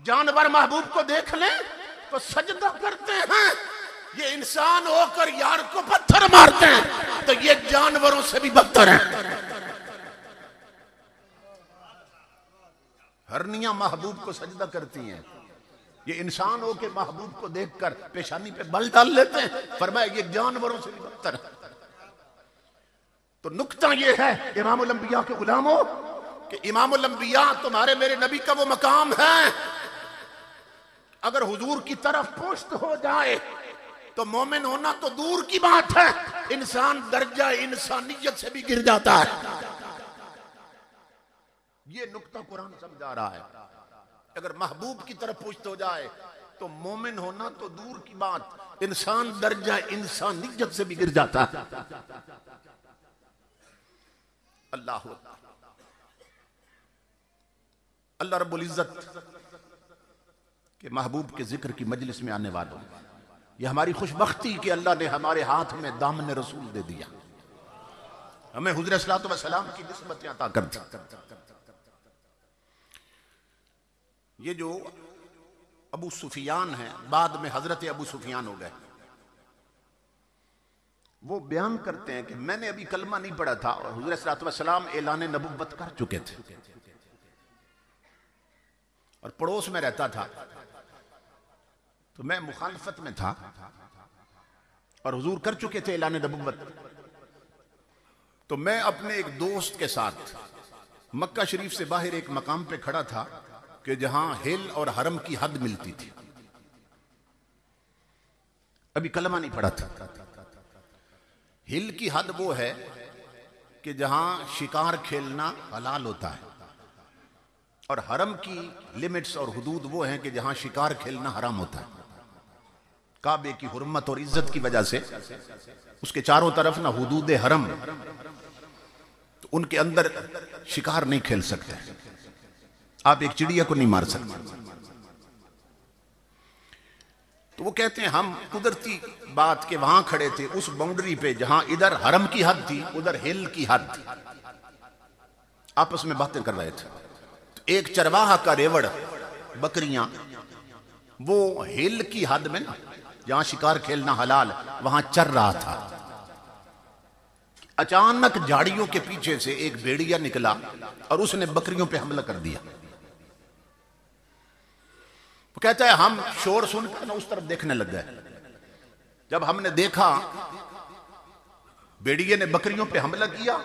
जानवर महबूब को देख ले तो सजदा करते हैं। ये इंसान होकर यार को पत्थर मारते हैं तो ये जानवरों से भी बदतर है। हरनियां महबूब को सजदा करती हैं, ये इंसान हो के महबूब को देखकर पेशानी पे बल डाल लेते हैं। फरमाया ये जानवरों से भी बदतर है। तो नुक्ता ये है इमामुल अंबिया के गुलामों कि इमामुल अंबिया तुम्हारे मेरे नबी का वो मकाम है, अगर हुजूर की तरफ पुश्त हो जाए तो मोमिन होना तो दूर की बात है, इंसान दर्जा इंसानियत से भी गिर जाता है। ये नुक्ता कुरान समझा रहा है। अगर महबूब की तरफ पुश्त हो जाए तो मोमिन होना तो दूर की बात, इंसान दर्जा इंसानियत से भी गिर जाता है। अल्लाह अल्लाह रब्बुल इज्जत के महबूब के जिक्र की मजलिस में आने वालों, ये हमारी खुशबख्ती कि अल्लाह ने हमारे हाथ में दामन रसूल दे दिया, हमें हुज़ूर सल्लल्लाहु अलैहि वसल्लम की निस्बत अता कर दी। ये जो अबू सुफियान है, बाद में हजरत अबू सुफियान हो गए, वो बयान करते हैं कि मैंने अभी कलमा नहीं पढ़ा था और हुज़ूर सल्लल्लाहु अलैहि वसल्लम ऐलान नबुव्वत कर चुके थे और पड़ोस में रहता था, तो मैं मुखालफत में था और हुजूर कर चुके थे ऐलान नबुव्वत। तो मैं अपने एक दोस्त के साथ मक्का शरीफ से बाहर एक मकाम पे खड़ा था कि जहां हिल और हरम की हद मिलती थी। अभी कलमा नहीं पढ़ा था। हिल की हद वो है कि जहां शिकार खेलना हलाल होता है और हरम की लिमिट्स और हुदूद वो हैं कि जहां शिकार खेलना हराम होता है। काबे की हुर्मत और इज्जत की वजह से उसके चारों तरफ ना हुदूद हरम, तो उनके अंदर शिकार नहीं खेल सकते, आप एक चिड़िया को नहीं मार सकते। तो वो कहते हैं हम कुदरती बात के वहां खड़े थे उस बाउंड्री पे जहां इधर हरम की हद थी उधर हिल की हद थी, आपस में बातें कर रहे थे। तो एक चरवाहा का रेवड़ बकरियां वो हिल की हद में ना जहां शिकार खेलना हलाल वहां चर रहा था। अचानक झाड़ियों के पीछे से एक भेड़िया निकला और उसने बकरियों पे हमला कर दिया। वो कहता है हम शोर सुनकर ना उस तरफ देखने लग गए। जब हमने देखा भेड़िए ने बकरियों पे हमला किया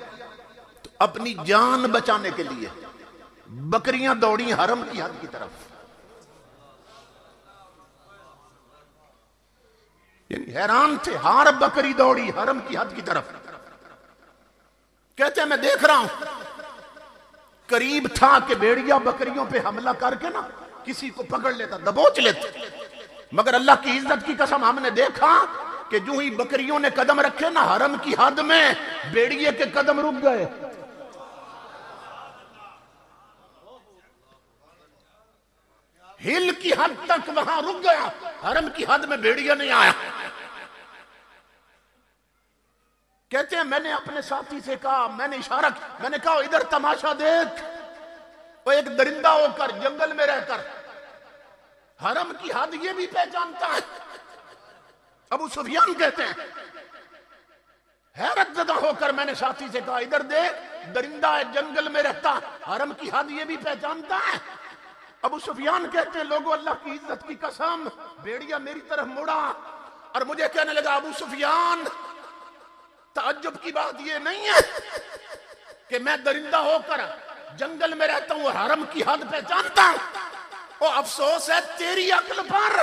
तो अपनी जान बचाने के लिए बकरियां दौड़ी हरम की हद की तरफ। यानी हैरान थे। हार बकरी दौड़ी हरम की हद की तरफ। कहते हैं मैं देख रहा हूं, करीब था कि भेड़िया बकरियों पे हमला करके ना किसी को पकड़ लेता, दबोच लेता, मगर अल्लाह की इज्जत की कसम हमने देखा कि जो ही बकरियों ने कदम रखे ना हरम की हद में, भेड़िए के कदम रुक गए। हिल की हद तक वहां रुक गया, हरम की हद में भेड़िया नहीं आया। कहते हैं मैंने अपने साथी से कहा, मैंने इशारा, मैंने कहा इधर तमाशा देख। वो एक दरिंदा होकर जंगल में रहकर हरम की हद ये भी पहचानता है। अबू सुफियान कहते हैं हैरत ज़दा होकर मैंने साथी से कहा इधर देख, दरिंदा है, जंगल में रहता, हरम की हद ये भी पहचानता है। अबू सुफियान कहते हैं लोगों अल्लाह की इज्जत की कसम, भेड़िया मेरी तरफ मुड़ा और मुझे कहने लगा अबू सुफियान, ताज्जुब की बात ये नहीं है कि मैं दरिंदा होकर जंगल में रहता हूं और हरम की हद पहचानता हूं। ओ अफसोस है तेरी अक्ल पर,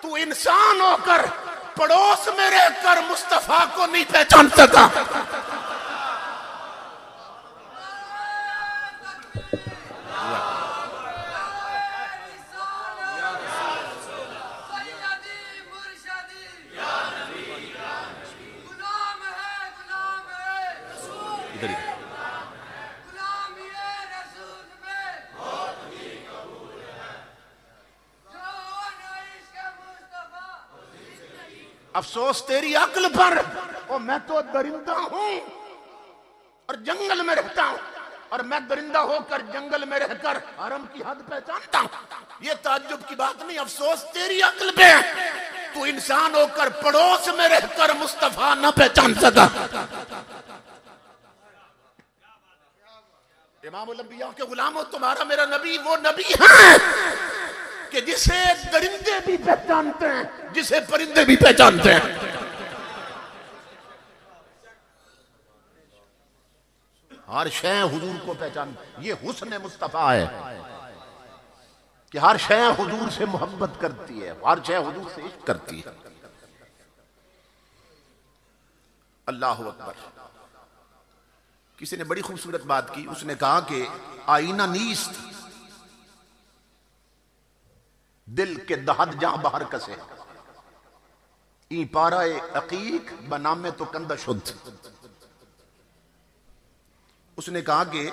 तू इंसान होकर पड़ोस में रहकर मुस्तफा को नहीं पहचान सका। अफसोस तेरी अक्ल पर, और मैं तो दरिंदा हूं और जंगल में रहता हूं, और मैं दरिंदा होकर जंगल में रहकर हरम की हद पहचानता हूं। ये ताज्जुब की बात नहीं, अफसोस तेरी अक्ल पे, तू इंसान होकर पड़ोस में रहकर मुस्तफा न पहचान सका। इमामुल अंबिया के गुलामों, तुम्हारा मेरा नबी वो नबी है कि जिसे दरिंदे भी पहचानते हैं, जिसे परिंदे भी पहचानते हैं। हर शय हुजूर को पहचान, ये हुस्न मुस्तफा है कि हर शय हुजूर से मोहब्बत करती है, हर शय हुजूर से इश्क करती है। अल्लाह अकबर। किसी ने बड़ी खूबसूरत बात की, उसने कहा कि आईना नीस्त दिल के दहद जहां बाहर कसे, ई पाराए अकीक बनामे तो कंदा शुद्ध। उसने कहा कि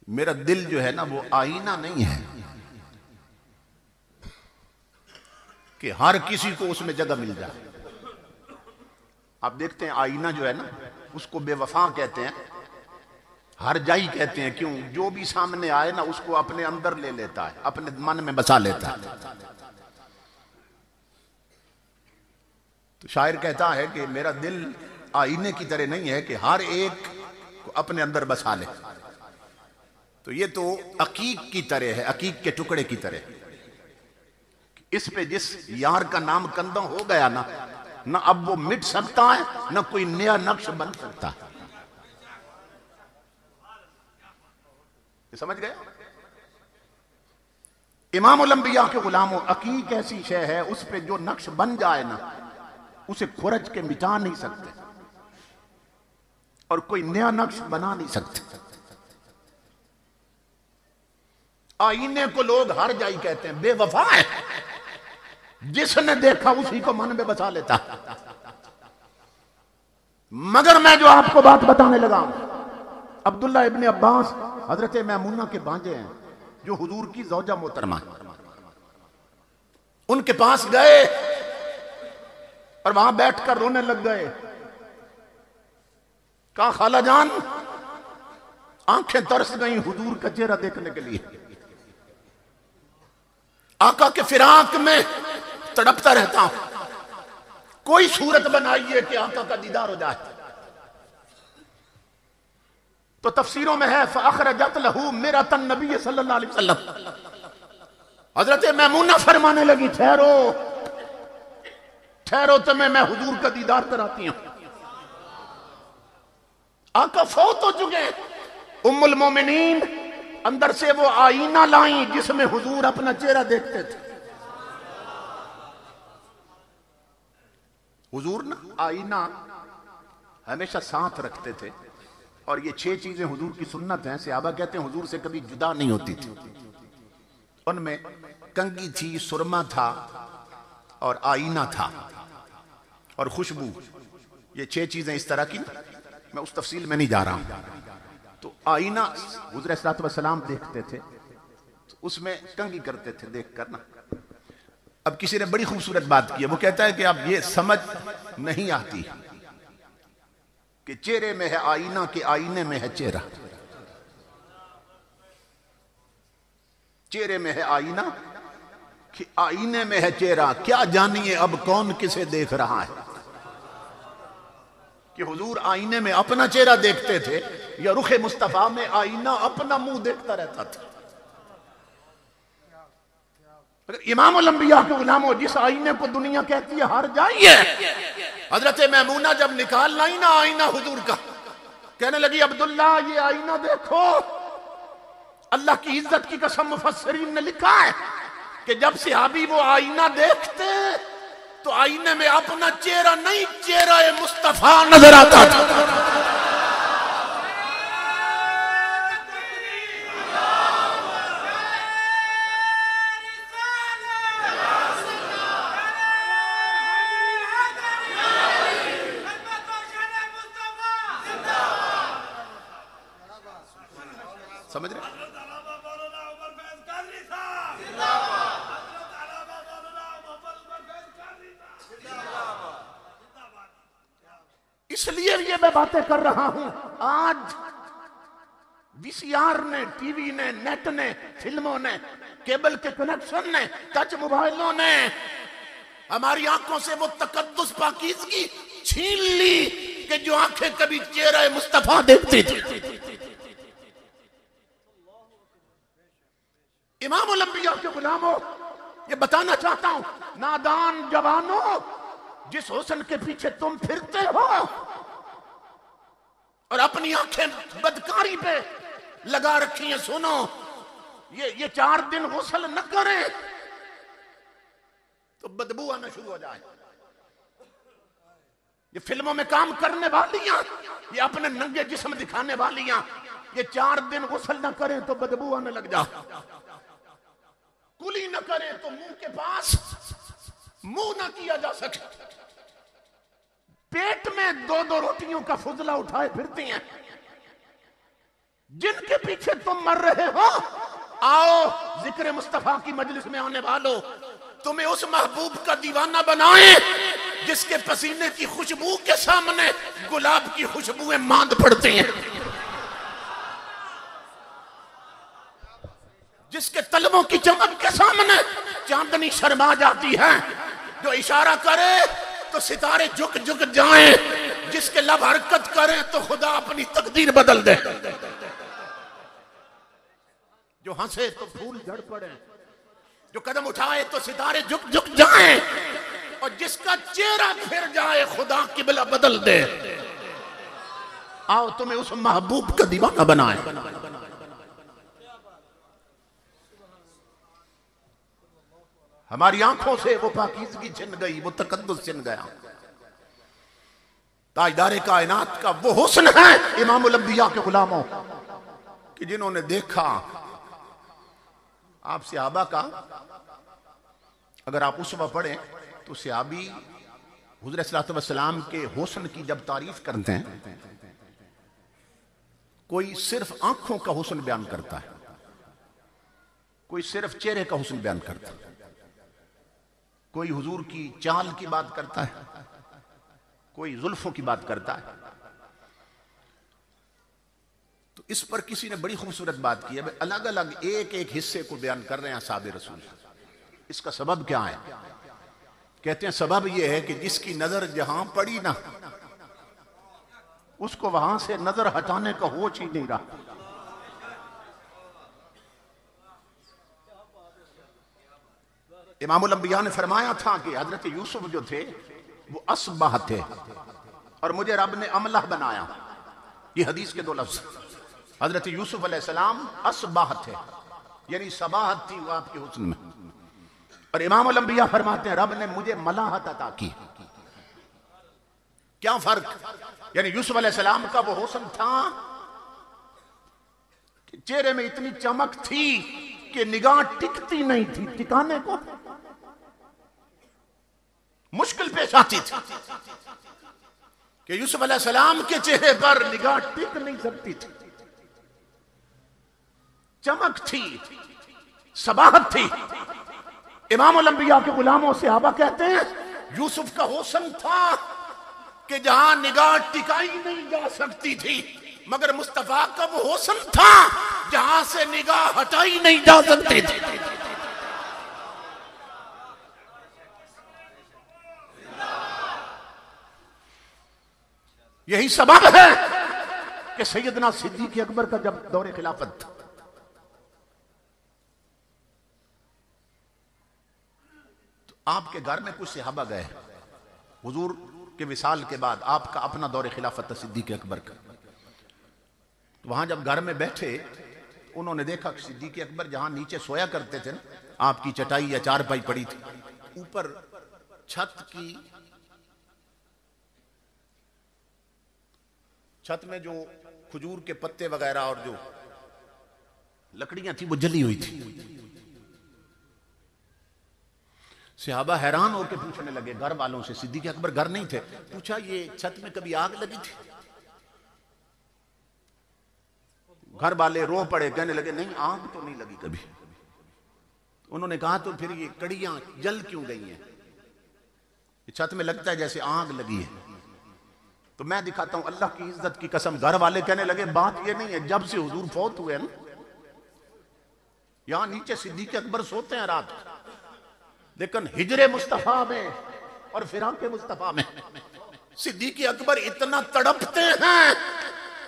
मेरा दिल जो है ना वो आईना नहीं है कि हर किसी को उसमें जगह मिल जाए। आप देखते हैं आईना जो है ना उसको बेवफा कहते हैं, हर जाई कहते हैं। क्यों? जो भी सामने आए ना उसको अपने अंदर ले लेता है, अपने मन में बसा लेता है। तो शायर कहता है कि मेरा दिल आईने की तरह नहीं है कि हर एक को अपने अंदर बसा ले। तो ये तो अकीक की तरह है, अकीक के टुकड़े की तरह। इस पे जिस यार का नाम कंधा हो गया ना, ना अब वो मिट सकता है, ना कोई नया नक्श बन सकता है। समझ गए? इमामुल अंबिया के गुलामों, अकीक ऐसी शय है उस पे जो नक्श बन जाए ना उसे खुरच के मिटा नहीं सकते और कोई नया नक्श बना नहीं सकते। आईने को लोग हर जाई कहते हैं, बेवफा है, जिसने देखा उसी को मन में बसा लेता। मगर मैं जो आपको बात बताने लगा, अब्दुल्ला इब्ने अब्बास हजरत मैमूना के भांजे हैं जो हुजूर की ज़ौजा मोहतरमा, उनके पास गए और वहां बैठकर रोने लग गए। कहा खाला जान, आंखें तरस गई हुजूर का चेहरा देखने के लिए, आका के फिराक में तड़पता रहता हूं, कोई सूरत बनाइए कि आका का दीदार हो जाए। तो तफसीरों में है फ़अख़रजत लहू मिरतन नबी सल्लल्लाहु अलैहि वसल्लम। हजरत मैमूना फरमाने लगी, ठहरो ठहरो, तुम्हें मैं हुजूर का दीदार कराती हूं। आका फौत हो चुके। उम्मुल मोमिनीन अंदर से वो आईना लाई जिसमें हुजूर अपना चेहरा देखते थे। हुजूर ना आईना हमेशा साथ रखते थे, और ये 6 चीजें हुजूर की सुन्नत हैं। सहाबा कहते हैं हुजूर से कभी जुदा नहीं होती थी। उनमें कंघी थी, सुरमा था, और आईना था, और खुशबू। ये 6 चीजें इस तरह की, मैं उस तफसील में नहीं जा रहा हूं। तो आईना हुजूर अलैहिस्सलातु वस्सलाम देखते थे, तो उसमें कंघी करते थे देख कर ना। अब किसी ने बड़ी खूबसूरत बात की है, वो कहता है कि अब ये समझ नहीं आती कि चेहरे में है आईना कि आईने में है चेहरा। चेहरे में है आईना कि आईने में है चेहरा। क्या जानिए अब कौन किसे देख रहा है, कि हुजूर आईने में अपना चेहरा देखते थे या रुखे मुस्तफा में आईना अपना मुंह देखता रहता था। इमामुल अंबिया के गुलामों, जिस आईने को दुनिया कहती है हार जाइए, हजरत मैमूना जब निकाल लाई ना आईना हुजूर का, कहने लगी अब्दुल्ला ये आईना देखो। अल्लाह की इज्जत की कसम मुफस्सिरीन ने लिखा है कि जब सहाबी वो आईना देखते तो आईने में अपना चेहरा नहीं, चेहरा मुस्तफा नजर आता था। समझ रहे? इसलिए ये मैं बातें कर रहा हूं। आज वीसीआर ने, टीवी ने, नेट ने, फिल्मों ने, केबल के कनेक्शन ने, टच मोबाइलों ने हमारी आंखों से वो तकद्दुस पाकीज़गी छीन ली कि जो आंखें कभी चेहरा मुस्तफा देखती थी। इमामुल अंबिया के गुलामों, ये बताना चाहता हूं, नादान जवानों, जिस हुस्न के पीछे तुम फिरते हो और अपनी आंखें बदकारी पे लगा रखी हैं, सुनो, ये 4 दिन गुस्ल न करें तो बदबू आना शुरू हो जाए। ये फिल्मों में काम करने वालियां, ये अपने नंगे जिस्म दिखाने वालियां, ये 4 दिन गुस्ल न करें तो बदबू आने लग जाए। कुली न करें तो मुंह के पास मुंह ना किया जा सके। पेट में 2-2 रोटियों का फुजला उठाए फिरती हैं। जिनके पीछे तुम मर रहे हो, आओ जिक्र मुस्तफा की मजलिस में आने वालों, तुम्हें उस महबूब का दीवाना बनाए जिसके पसीने की खुशबू के सामने गुलाब की खुशबुएं मांद पड़ती हैं, जिसके तलवों की चमक के सामने चांदनी शर्मा जाती है, जो इशारा करे तो सितारे झुक झुक जाएं, जिसके लब हरकत करें तो खुदा अपनी तकदीर बदल दे, जो हंसे तो फूल झड़ पड़े, जो कदम उठाए तो सितारे झुक झुक जाएं, और जिसका चेहरा फिर जाए खुदा किबला बदल दे। आओ तुम्हें उस महबूब का दीवाना बनाए। हमारी आंखों से वो पाकीज़गी छिन गई, वो तकद्दुस छिन गया। ताजदारे कायनात का वो हुस्न है इमामुल अंबिया के गुलामों कि जिन्होंने देखा आप सहाबा का। अगर आप उसवा पढ़ें तो सहाबी हुज़ूर सल्लल्लाहु अलैहि वसल्लम के हुस्न की जब तारीफ करते हैं, कोई सिर्फ आंखों का हुस्न बयान करता है, कोई सिर्फ चेहरे का हुस्न बयान करता है, कोई हुजूर की चाल की बात करता है, कोई जुल्फों की बात करता है। तो इस पर किसी ने बड़ी खूबसूरत बात की है। अलग अलग एक एक हिस्से को बयान कर रहे हैं साहब रसूल। इसका सबब क्या है? कहते हैं सबब यह है कि जिसकी नजर जहां पड़ी ना, उसको वहां से नजर हटाने का होश ही नहीं रहा। इमामुल अंबिया ने फरमाया था कि हजरत यूसुफ जो थे वो असबाह थे और मुझे रब ने अमलह बनाया। ये हदीस के 2 लफ्ज। हजरत यूसुफ अलैहिस्सलाम असबाह थे, यानी सबाहत थी वो आपके हुस्न में। और इमामुल अंबिया फरमाते हैं रब ने मुझे मलाहत अता की। क्या फर्क? यानी यूसुफ अलैहिस्सलाम का वो हुस्न था कि चेहरे में इतनी चमक थी कि निगाह टिकती नहीं थी, टिकाने को मुश्किल पेश आती थी कि यूसुफ अलैहिस्सलाम के चेहरे पर निगाह टिक नहीं सकती थी। चमक थी, सबाहत थी। इमामुल अंबिया के गुलामों से सहाबा कहते हैं यूसुफ का हुस्न था कि जहां निगाह टिकाई नहीं जा सकती थी, मगर मुस्तफा का वो हुस्न था जहां से निगाह हटाई नहीं जा सकती थी। यही सबब है कि सैयदना सिद्दीक अकबर का जब दौरे खिलाफत था, तो आपके घर में कुछ सहाबा गए। हुजूर के विसाल के बाद आपका अपना दौरे खिलाफत था सिद्दीक अकबर का। तो वहां जब घर में बैठे, उन्होंने देखा कि सिद्दीक अकबर जहां नीचे सोया करते थे, आपकी चटाई या चारपाई पड़ी थी, ऊपर छत में जो खजूर के पत्ते वगैरह और जो लकड़ियां थी वो जली हुई थी। सहाबा हैरान होकर पूछने लगे घर वालों से, सिद्दीक अकबर घर नहीं थे, पूछा ये छत में कभी आग लगी थी? घर वाले रो पड़े, कहने लगे नहीं आग तो नहीं लगी कभी। उन्होंने कहा तो फिर ये कड़ियां जल क्यों गई हैं? छत में लगता है जैसे आग लगी है। तो मैं दिखाता हूं अल्लाह की इज्जत की कसम, घर वाले कहने लगे बात ये नहीं है, जब से हुजूर फौत हुए ना, यहां नीचे सिद्दीक अकबर सोते हैं रात, लेकिन हिजरे मुस्तफा में और फिराके मुस्तफा में सिद्दीक अकबर इतना तड़पते हैं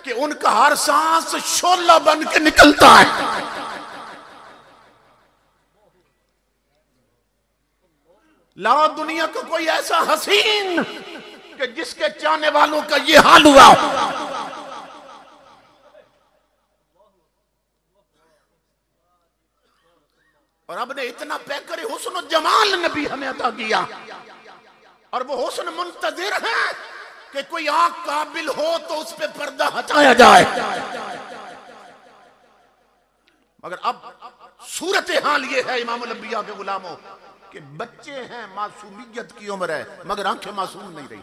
कि उनका हर सांस शोला बन के निकलता है। ला दुनिया को कोई ऐसा हसीन कि जिसके चाहने वालों का ये हाल हुआ। और अब ने इतना पैकर हुस्न जमाल नबी हमें अता किया, और वो हुस्न मुंतजिर है कि कोई आंख काबिल हो तो उस पे पर्दा हटाया जाए। मगर अब सूरत हाल ये है इमामुल अंबिया के गुलामों कि बच्चे हैं, मासूमियत की उम्र है, मगर आंखें मासूम नहीं रही।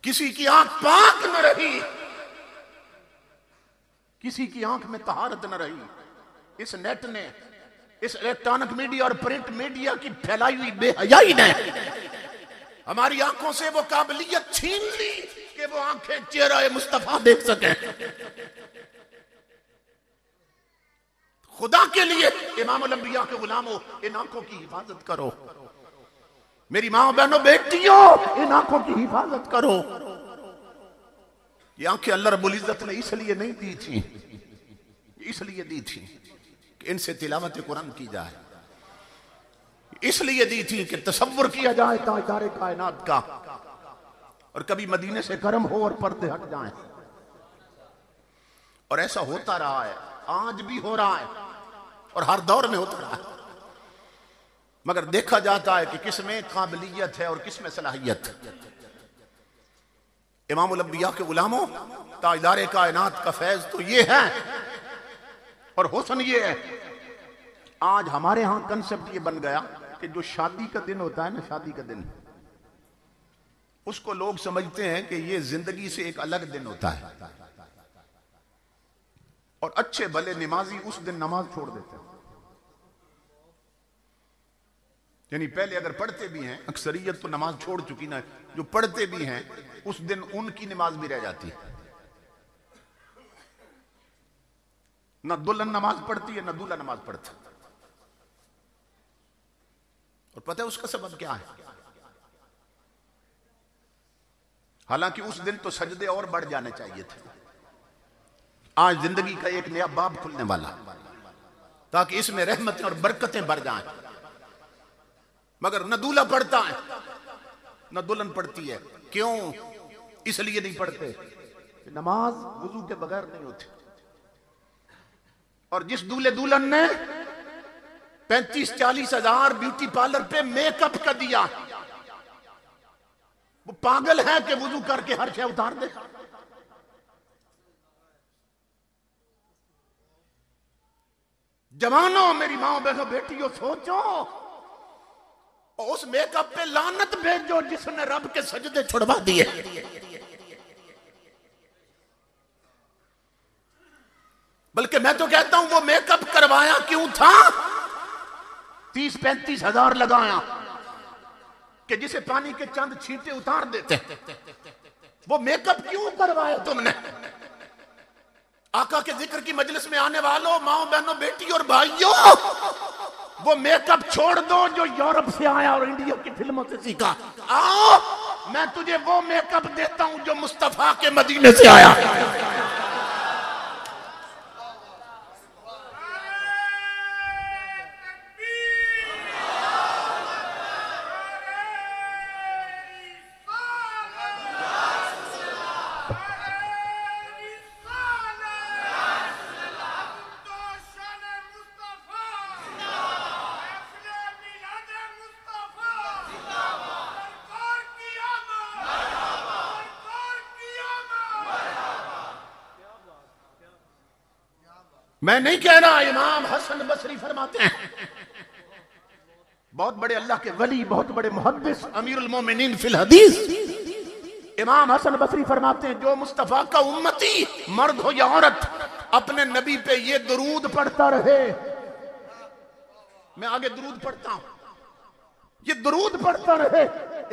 किसी की आंख पाक न रही, किसी की आंख में तहारत न रही। इस नेट ने, इस इलेक्ट्रॉनिक मीडिया और प्रिंट मीडिया की फैलाई हुई बेहयाई ने हमारी आंखों से वो काबिलियत छीन ली कि वो आंखें चेहरा मुस्तफा देख सके। खुदा के लिए इमामुल अंबिया के गुलामों, इन आंखों की हिफाजत करो। मेरी मां बहनों बेटियों, इन आंखों की हिफाजत करो। ये आंखें अल्लाह रब्बुल इज्जत ने इसलिए नहीं दी थी, इसलिए दी थी कि इनसे तिलावत कुरान की जाए, इसलिए दी थी कि तसव्वुर किया जाए ताजदारे कायनात का, और कभी मदीने से कर्म हो और पर्दे हट जाएं। और ऐसा होता रहा है, आज भी हो रहा है और हर दौर में होता रहा है। मगर देखा जाता है कि किसमें काबिलियत है और किसमें सलाहियत। इमामुल अंबिया के गुलामों, ताजदारे कायनात का फैज तो ये है और हुस्न ये है। आज हमारे यहां कंसेप्ट ये बन गया कि जो शादी का दिन होता है ना, शादी का दिन, उसको लोग समझते हैं कि ये जिंदगी से एक अलग दिन होता है, और अच्छे भले नमाजी उस दिन नमाज छोड़ देते हैं। यानी पहले अगर पढ़ते भी हैं, अक्सरियत तो नमाज छोड़ चुकी ना, जो पढ़ते भी हैं उस दिन उनकी नमाज भी रह जाती है। ना दुल्हन नमाज पढ़ती है, ना दूल्हा नमाज पढ़ता। और पता है उसका सबब क्या है? हालांकि उस दिन तो सजदे और बढ़ जाने चाहिए थे। आज जिंदगी का एक नया बाब खुलने वाला, ताकि इसमें रहमतें और बरकतें बढ़ जाएं। मगर न दूल्हा पढ़ता है न दुल्हन पढ़ती है। क्यों? इसलिए नहीं पढ़ते, नमाज वुजू के बगैर नहीं होती। और जिस दूल्हे दुल्हन ने 35-40 हजार ब्यूटी पार्लर पे मेकअप का दिया। वो पागल है कि वुजू करके हर शय उतार दे। जवानों, मेरी माओ बहनों बेटियों, सोचो और उस मेकअप पे लानत भेजो जिसने रब के सजदे छुड़वा दिए। बल्कि मैं तो कहता हूं वो मेकअप करवाया क्यों था? 30-35 हजार लगाया कि जिसे पानी के चंद छींटे उतार देते। वो मेकअप क्यों करवाया तुमने? आका के जिक्र की मजलिस में आने वालों, माओ बहनों बेटी और भाइयों, वो मेकअप छोड़ दो जो यूरोप से आया और इंडिया की फिल्मों से सीखा। आओ मैं तुझे वो मेकअप देता हूं जो मुस्तफा के मदीने से आया। मैं नहीं कह रहा, इमाम हसन बसरी फरमाते हैं, बहुत बड़े अल्लाह के वली, बहुत बड़े मुहद्दिस, अमीरुल मोमिनीन फिल हदीस, इमाम हसन बसरी फरमाते हैं जो मुस्तफा का उम्मती मर्द हो या औरत अपने नबी पे ये दुरूद पढ़ता रहे। मैं आगे दुरूद पढ़ता हूं, ये दुरूद पढ़ता रहे।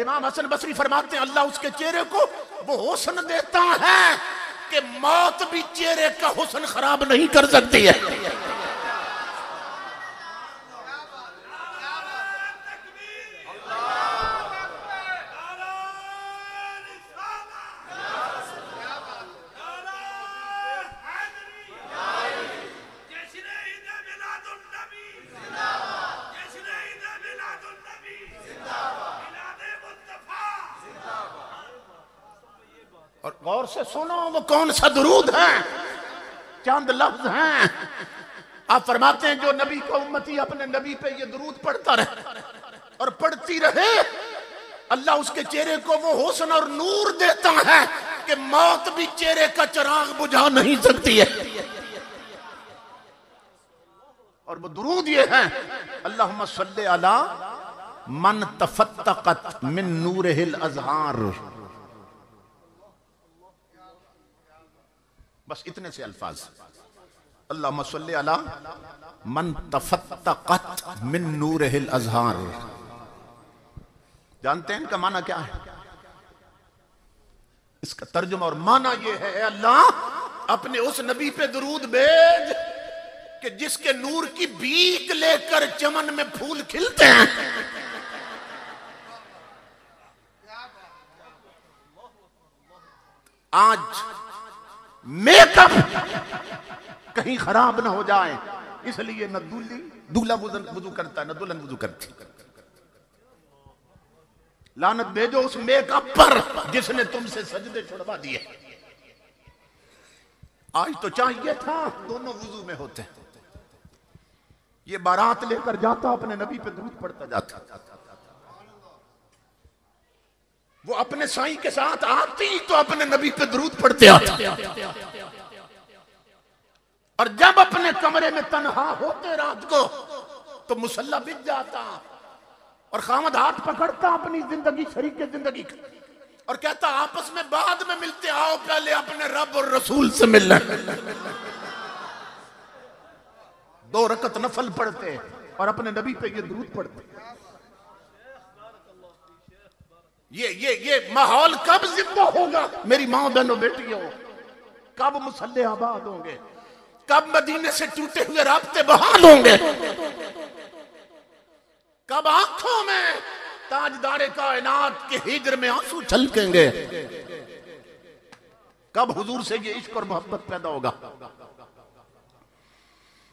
इमाम हसन बसरी फरमाते हैं अल्लाह उसके चेहरे को वो हुस्न देता है कि मौत भी चेहरे का हुस्न खराब नहीं कर सकती है। और गौर से सुनो वो कौन सा दुरूद है, चंद लफ्ज हैं। आप फरमाते हैं जो नबी का उम्मती अपने नबी पे ये दुरूद पढ़ता रहे और पढ़ती रहे, अल्लाह उसके चेहरे को वो हुस्न और नूर देता है कि मौत भी चेहरे का चिराग बुझा नहीं सकती है। और वो दुरूद ये है, अल्लाहुम्मा सल्ली अला मन तफत्तकत मिन नूरिहिल अज़हार। बस इतने से अल्फाज, अल्लाहुम्मा सल्ली अला मन तफत्तकत मिन नूरिहिल अज़हार। जानते हैं इनका माना क्या है? इसका तर्जुमा और माना ये है, अल्लाह अपने उस नबी पे दुरूद भेज कि जिसके नूर की बीक लेकर चमन में फूल खिलते हैं। आज मेकअप कहीं खराब ना हो जाए इसलिए न दूल्हा वुजू करता है न दुल्हन वुजू करती। लानत भेजो उस मेकअप पर जिसने तुमसे सजदे छुड़वा दिए। आज तो चाहिए था दोनों वुजू में होते, ये बारात लेकर जाता अपने नबी पे दुरूद पढ़ता जाता, वो अपने साईं के साथ आती तो अपने नबी पे दुरूद पढ़ते आता, और जब अपने कमरे में तन्हा होते रात को तो मुसल्ला बिछ जाता और खामद हाथ पकड़ता अपनी जिंदगी, शरीक की जिंदगी और कहता आपस में बाद में मिलते, आओ पहले अपने रब और रसूल से मिलना। 2 रकत नफल पढ़ते और अपने नबी पे ये दुरूद पढ़ते। ये माहौल कब जिंदा होगा मेरी माँ बहनों बेटियों? कब मुसल्ले आबाद होंगे? कब मदीने से टूटे हुए राब्ते बहाल होंगे? कब आंखों में ताजदारे कायनात के हिज्र में आंसू छलकेंगे? कब हुजूर से ये इश्क और मोहब्बत पैदा होगा?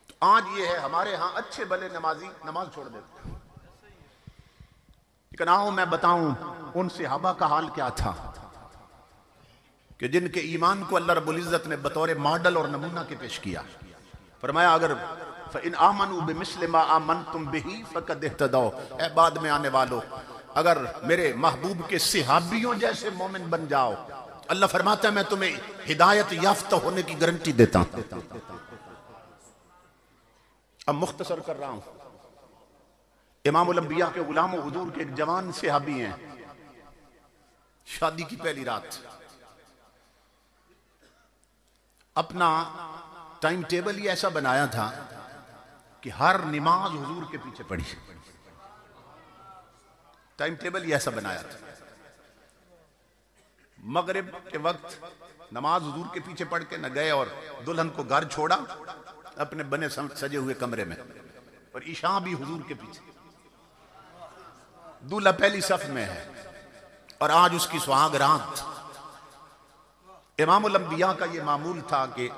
तो आज ये है हमारे यहां अच्छे भले नमाजी नमाज छोड़ देते हैं। आओ मैं बताऊं उन सहाबा का हाल क्या था कि जिनके ईमान को अल्लाह रब्बुल इज्जत ने बतौर मॉडल और नमूना के पेश किया। फरमाया अगर फ़इन आमनू बिमिस्लि मा आमनतुम बिही फ़क़द इह्तदौ। ए बाद में आने वालों, अगर मेरे महबूब के सहाबियों जैसे मोमिन बन जाओ, अल्लाह फरमाता है मैं तुम्हें हिदायत याफ्ता होने की गारंटी देता हूं। अब मुख्तसर कर रहा हूं। इमामुल अंबिया के गुलाम हुजूर के एक जवान सहाबी हैं। शादी की पहली रात अपना टाइम टेबल ही ऐसा बनाया था कि हर नमाज हुजूर के पीछे पढ़ी। टाइम टेबल ही ऐसा बनाया था। मगरिब के वक्त नमाज हुजूर के पीछे पढ़ के न गए और दुल्हन को घर छोड़ा अपने बने सजे हुए कमरे में, और ईशा भी हुजूर के पीछे। दूल्हा पहली सफ में है और आज उसकी सुहाग रात। इमामुल अंबिया का यह मामूल था कि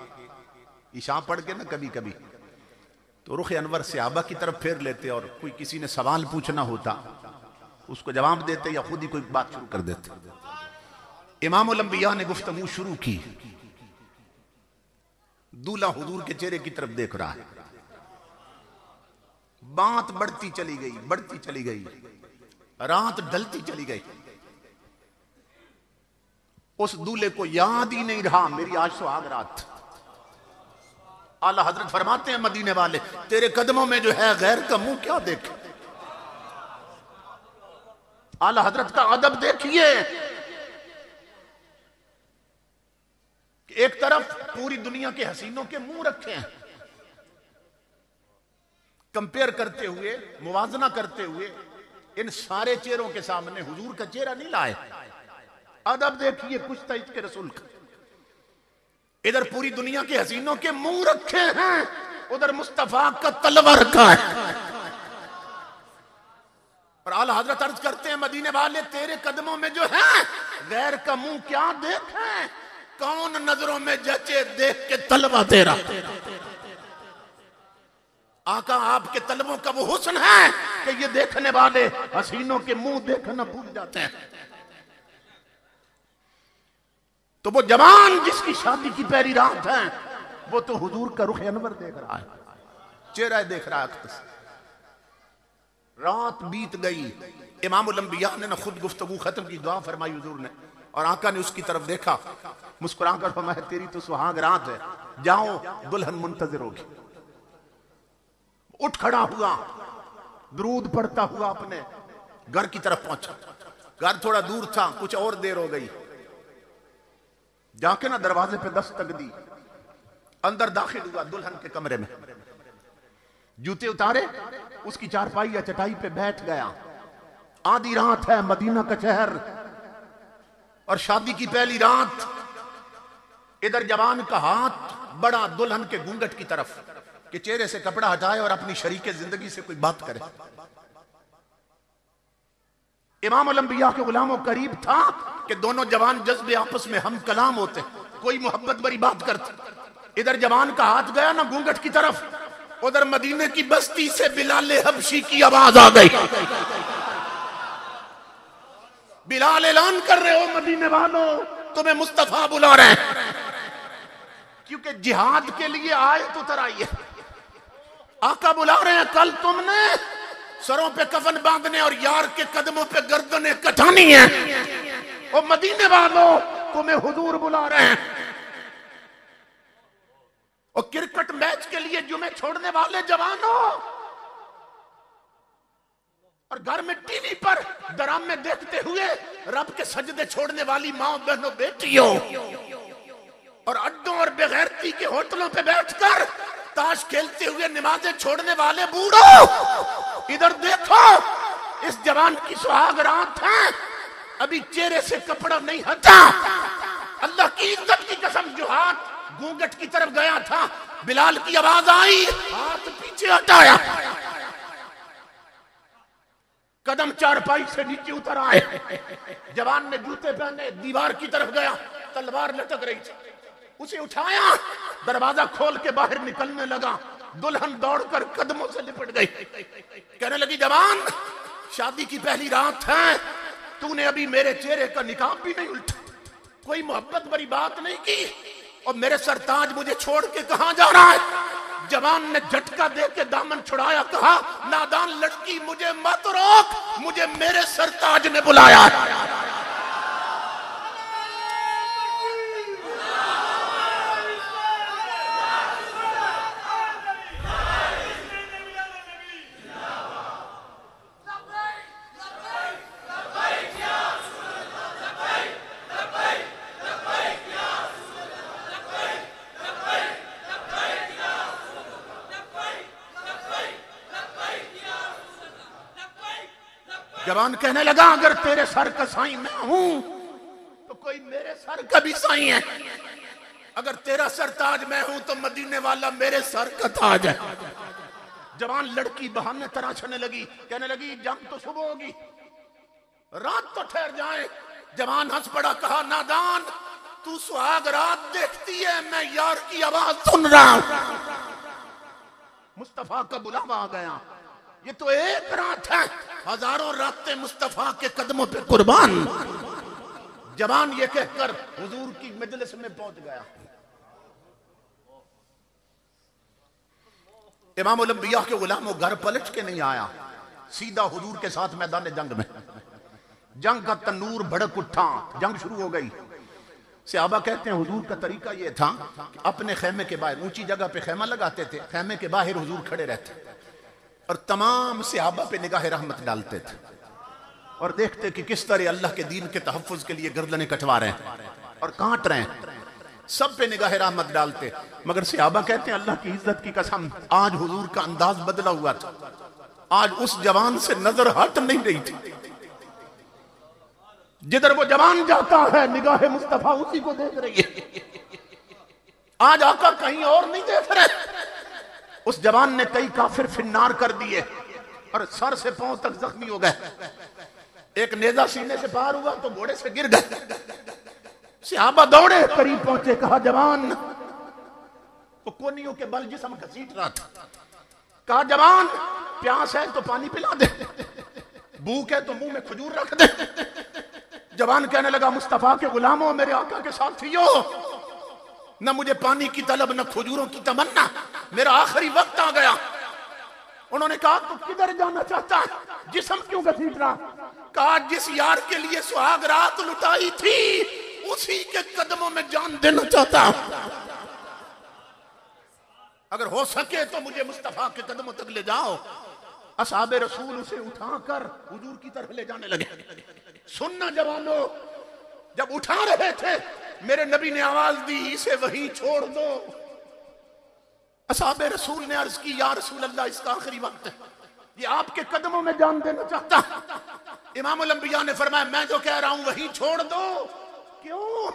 ईशा पढ़ के ना कभी कभी तो रुख अनवर सहाबा की तरफ फेर लेते, और कोई किसी ने सवाल पूछना होता उसको जवाब देते या खुद ही कोई बात शुरू कर देते। इमामुल अंबिया ने गुफ्तगू शुरू की। दूल्हा हुजूर के चेहरे की तरफ देख रहा है। बात बढ़ती चली गई, बढ़ती चली गई, रात ढलती चली गई। उस दूल्हे को याद ही नहीं रहा मेरी आज सुहाग रात। आला हजरत फरमाते हैं मदीने वाले, तेरे कदमों में जो है गैर का मुंह क्या देखे। आला हजरत का अदब देखिए। एक तरफ पूरी दुनिया के हसीनों के मुंह रखे हैं, कंपेयर करते हुए, मुवाजना करते हुए इन सारे चेहरों के सामने हुजूर का चेहरा नहीं लाए। अदब देखिए कुछ तइज के रसूल का। इधर पूरी दुनिया के हसीनों के मुंह रखे हैं, उधर मुस्तफा का तलवा रखा है। और आला हजरत अर्ज करते हैं मदीने वाले, तेरे कदमों में जो है गैर का मुंह क्या देखें, कौन नजरों में जचे देख के तलवा तेरा। आका आपके तलबों का वो हुस्न है कि ये देखने वाले हसीनों के मुंह देखना भूल जाते हैं। तो वो जवान जिसकी शादी की पहली रात है, वो तो हुजूर का रुख अनवर देख रहा है, चेहरा देख रहा है। रात बीत गई। इमामुल अंबिया ने ना खुद गुफ्तगू खत्म की, दुआ फरमाई हुजूर ने, और आका ने उसकी तरफ देखा, मुस्कुराकर फरमाया तेरी तो सुहाग रात है, जाओ दुल्हन मुंतजिर होगी। उठ खड़ा हुआ, दुरूद पढ़ता हुआ अपने घर की तरफ पहुंचा। घर थोड़ा दूर था, कुछ और देर हो गई। जाके ना दरवाजे पे दस्तक दी, अंदर दाखिल हुआ दुल्हन के कमरे में। जूते उतारे, उसकी चारपाई या चटाई पे बैठ गया। आधी रात है, मदीना का शहर, और शादी की पहली रात। इधर जवान का हाथ बड़ा दुल्हन के घूंघट की तरफ कि चेहरे से कपड़ा हटाए और अपनी शरीके जिंदगी से कोई बात करे। इमामुल अंबिया के गुलामों करीब था कि दोनों जवान जज्बे आपस में हम कलाम होते, कोई मोहब्बत भरी बात करते। इधर जवान का हाथ गया ना घूंघट की तरफ, उधर मदीने की बस्ती से बिलाल हबशी की आवाज आ गई। बिलाल ऐलान कर रहे हो मदीने वालों, तुम्हें मुस्तफा बुला रहे हैं, क्योंकि जिहाद के लिए आयत उतर आई है। आका बुला रहे हैं, कल तुमने सरों पे कफन बांधने और यार के कदमों पे गर्दनें कटानी है। और मदीने वालों, तुम्हें हुजूर बुला रहे हैं। और क्रिकेट मैच के लिए जुमे छोड़ने वाले जवानों, और घर में टीवी पर ड्रामे देखते हुए रब के सजदे छोड़ने वाली माओ बहनों बेटियों, और अड्डों और बेगैरती के होटलों पे बैठकर ताश खेलते हुए नमाजें छोड़ने वाले बूढ़ों, इधर देखो, इस जवान की सुहाग रात है, अभी चेहरे से कपड़ा नहीं हटा। अल्लाह की इज्जत की कसम, जो हाथ घूंघट की तरफ गया था, बिलाल की आवाज आई, हाथ पीछे हटाया, कदम चारपाई से नीचे उतर आए। जवान ने जूते पहने, दीवार की तरफ गया, तलवार लटक रही थी, उसे उठाया, दरवाजा खोल के बाहर निकलने लगा। दुल्हन दौड़कर कदमों से लिपट गई, कहने लगी, जवान, शादी की पहली रात है, तूने अभी मेरे चेहरे का निकाब भी नहीं उल्टा, कोई मोहब्बत भरी बात नहीं की, और मेरे सरताज मुझे छोड़ के कहां जा रहा है? जवान ने झटका दे के दामन छुड़ाया, कहा नादान लड़की मुझे मत रोक, मुझे मेरे सरताज ने बुलाया। जवान कहने लगा अगर तेरे सर का साईं मैं हूं तो कोई मेरे सर का भी साईं है, अगर तेरा सर ताज मैं हूं तो मदीने वाला मेरे सर का ताज है। जवान लड़की बहाने तराशने लगी, कहने लगी जंग तो सुबह होगी, रात तो ठहर जाए। जवान हंस पड़ा, कहा नादान तू सुहाग रात देखती है, मैं यार की आवाज सुन रहा हूं। मुस्तफा का बुलावा आ गया, ये तो एक रात है, हजारों रातें मुस्तफा के कदमों पे कुर्बान। जवान ये कहकर हुजूर की मजलिस में पहुंच गया। इमामुल अंबिया के गुलामों घर पलट के नहीं आया, सीधा हुजूर के साथ मैदान जंग में। जंग का तनूर भड़क उठा, जंग शुरू हो गई। सहाबा कहते हैं हुजूर का तरीका यह था कि अपने खेमे के बाहर, ऊंची जगह पे खेमा लगाते थे, खेमे के बाहर हुजूर खड़े रहते और तमाम सहाबा पे निगाह रहमत डालते थे और देखते कि किस तरह अल्लाह के दीन के तहफ्फुज के लिए गर्दनें कटवा रहे हैं और काट रहे हैं, सब पे निगाह रहमत डालते। मगर सहाबा कहते हैं अल्लाह की इज्जत की कसम, आज हुजूर का अंदाज बदला हुआ था, आज उस जवान से नजर हट नहीं रही थी। जिधर वो जवान जाता है निगाह मुस्तफा उसी को देख रही है, आज आका कहीं और नहीं देख रहे। उस जवान ने कई काफिर फिन्नार कर दिए और सर से पांव तक जख्मी हो गए। एक नेजा सीने से पार हुआ तो घोड़े से गिर गए। सहाबा दौड़े, करीब पहुंचे, कहा जवान, तो कोनियों के बल जिस्म घसीट रहा था। कहा जवान प्यास है तो पानी पिला दे, भूख है तो मुंह में खजूर रख दे। जवान कहने लगा मुस्तफा के गुलामों, मेरे आका के साथियों, न मुझे पानी की तलब न खजूरों की तमन्ना, मेरा आखिरी वक्त आ गया। उन्होंने कहा तू किधर जाना चाहता है, जिस्म क्यों घसीट रहा? कहा जिस यार के लिए सुहाग रात लुटाई थी उसी के कदमों में जान देना चाहता। अगर हो सके तो मुझे मुस्तफा के कदमों तक ले जाओ। असहाबे रसूल उसे उठाकर हुजूर की तरफ ले जाने लगे। सुनना जवानों, जब उठा रहे थे मेरे नबी ने आवाज दी, इसे वहीं छोड़ दो। असहाबे रसूल ने अर्ज की, या रसूल अल्लाह, इसका आखिरी वक्त है, ये आपके कदमों में जान देना चाहता। इमामुल अंबिया ने फरमाया, मैं जो कह रहा हूं वहीं छोड़ दो। क्यों?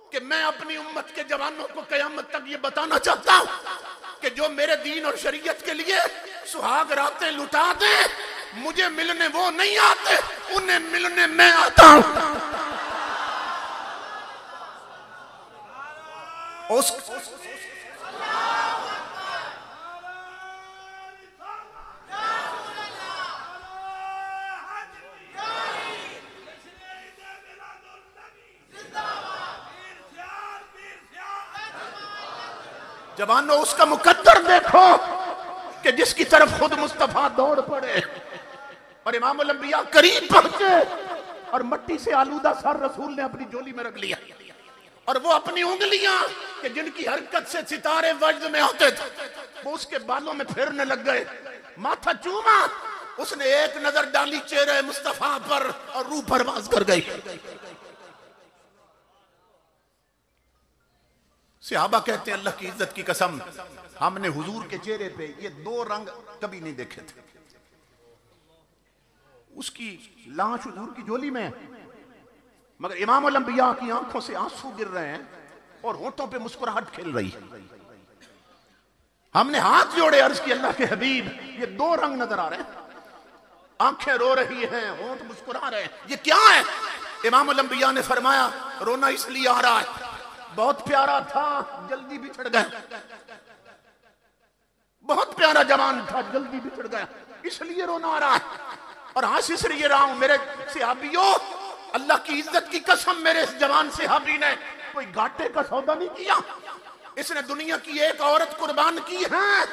कि मैं अपनी उम्मत के जवानों को कयामत तक ये बताना चाहता हूं कि जो मेरे दीन और शरीयत के लिए सुहाग रातें लुटा दे, मुझे मिलने वो नहीं आते, उन्हें मिलने मैं आता हूं। जवानों, उसका मुकद्दर देखो कि जिसकी तरफ खुद मुस्तफा दौड़ पड़े। और इमामुल अंबिया करीब पहुंचे और मट्टी से आलूदा सर रसूल ने अपनी झोली में रख लिया और वो अपनी उंगलियां कि जिनकी हरकत से सितारे वज्द में होते थे वो उसके बालों में फेरने लग गए। माथा चूमा, उसने एक नजर डाली चेहरे मुस्तफा पर और रूह परवाज कर गई। सहाबा कहते हैं अल्लाह की इज्जत की कसम, हमने हुजूर के चेहरे पे ये दो रंग कभी नहीं देखे थे। उसकी लाश हुजूर की झोली में, मगर इमामुल अंबिया की आंखों से आंसू गिर रहे हैं और होठों पे मुस्कुराहट खेल रही है। हमने हाथ जोड़े, अर्ज की अल्लाह के हबीब, ये दो रंग नजर आ रहे हैं, आंखें रो रही हैं, होंठ मुस्कुरा रहे हैं, ये क्या है? इमामुल अंबिया ने फरमाया, रोना इसलिए आ रहा है, बहुत प्यारा था, जल्दी बिछड़ गया। बहुत प्यारा जवान था, जल्दी बिछड़ गया, इसलिए रोना आ रहा है। और हाथ इसलिए रहा हूं, मेरे सहाबियों, अल्लाह की इज्जत की कसम, मेरे इस जवान सहाबी ने कोई घाटे का सौदा नहीं किया। इसने दुनिया की एक औरत कुर्बान की है,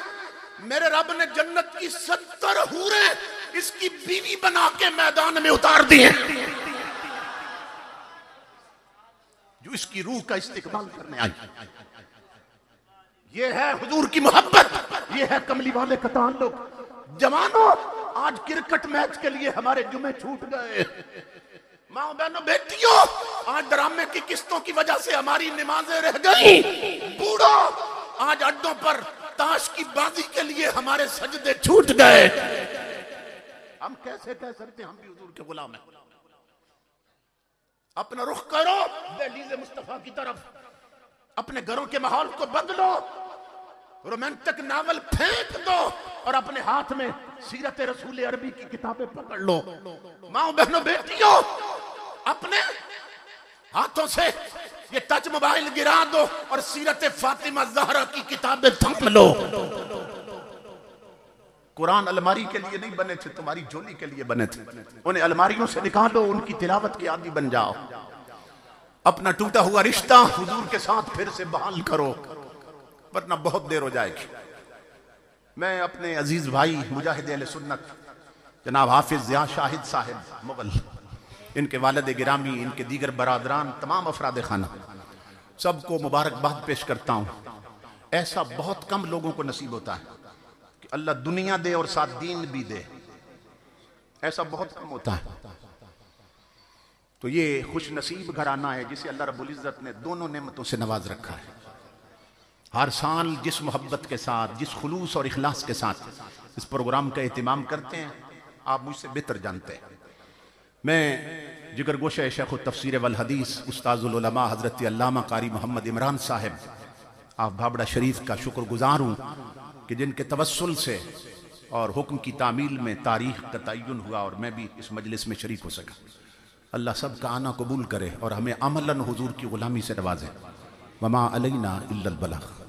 मेरे रब ने जन्नत की 70 हूरें इसकी बीवी बना के मैदान में उतार दी हैं, जो इसकी रूह का इस्तेमाल करने आई। ये है हुजूर की मोहब्बत, ये है कमली वाले का ताल्लुक। जवानों, आज क्रिकेट मैच के लिए हमारे जुमे छूट गए। माँ बहनों बेटियों, आज ड्रामे की किस्तों की वजह से हमारी नमाजें रह गई। बूढ़ो, आज अड्डों पर ताश की बाजी के लिए हमारे सजदे छूट गए। हम कैसे कह सकते हम भी हुजूर के गुलाम हैं? अपना रुख करो दहलीज़े मुस्तफा की तरफ, अपने घरों के माहौल को बदलो, रोमांटिक नावल फेंक दो और अपने हाथ में सीरत रसूल अरबी की किताबें पकड़ लो। माँ बहनों बेटियों, अपने हाथों से ये टच मोबाइल गिरा दो और सीरत फातिमा ज़हरा की किताबें थाम लो। कुरान अलमारी के लिए नहीं बने थे, तुम्हारी झोली के लिए बने थे। उन्हें अलमारियों से निकालो, उनकी तिलावत के आदी बन जाओ। अपना टूटा हुआ रिश्ता हुजूर के साथ फिर से बहाल करो, वरना बहुत देर हो जाएगी। मैं अपने अजीज भाई मुजाहिद अहले सुन्नत जनाब हाफिज ज़िया शाहिद साहिब मुगल, इनके वालिद गिरामी, इनके दीगर बरादरान, तमाम अफराद खाना, सबको मुबारकबाद पेश करता हूँ। ऐसा बहुत कम लोगों को नसीब होता है कि अल्लाह दुनिया दे और साथ दीन भी दे, ऐसा बहुत कम होता है। तो ये खुश नसीब घराना है जिसे अल्लाह रब्बुल इज़्ज़त ने दोनों नेमतों से नवाज रखा है। हर साल जिस मोहब्बत के साथ, जिस खुलूस और इखलास के साथ इस प्रोग्राम का एहतिमाम करते हैं, आप मुझसे बेहतर जानते हैं। मैं जिगर गोशे शेख तफसीर वल हदीस उस्ताजुल उलमा हज़रत अल्लामा कारी मोहम्मद इमरान साहब आप भाबड़ा शरीफ का शुक्रगुजार हूँ कि जिनके तवस्सुल से और हुक्म की तामील में तारीख का तय्युन हुआ और मैं भी इस मजलिस में शरीक हो सका। अल्लाह सब का आना कबूल करे और हमें अमलन हुजूर की गुलामी से नवाजे। वमा अलैना इल्लल बलाग।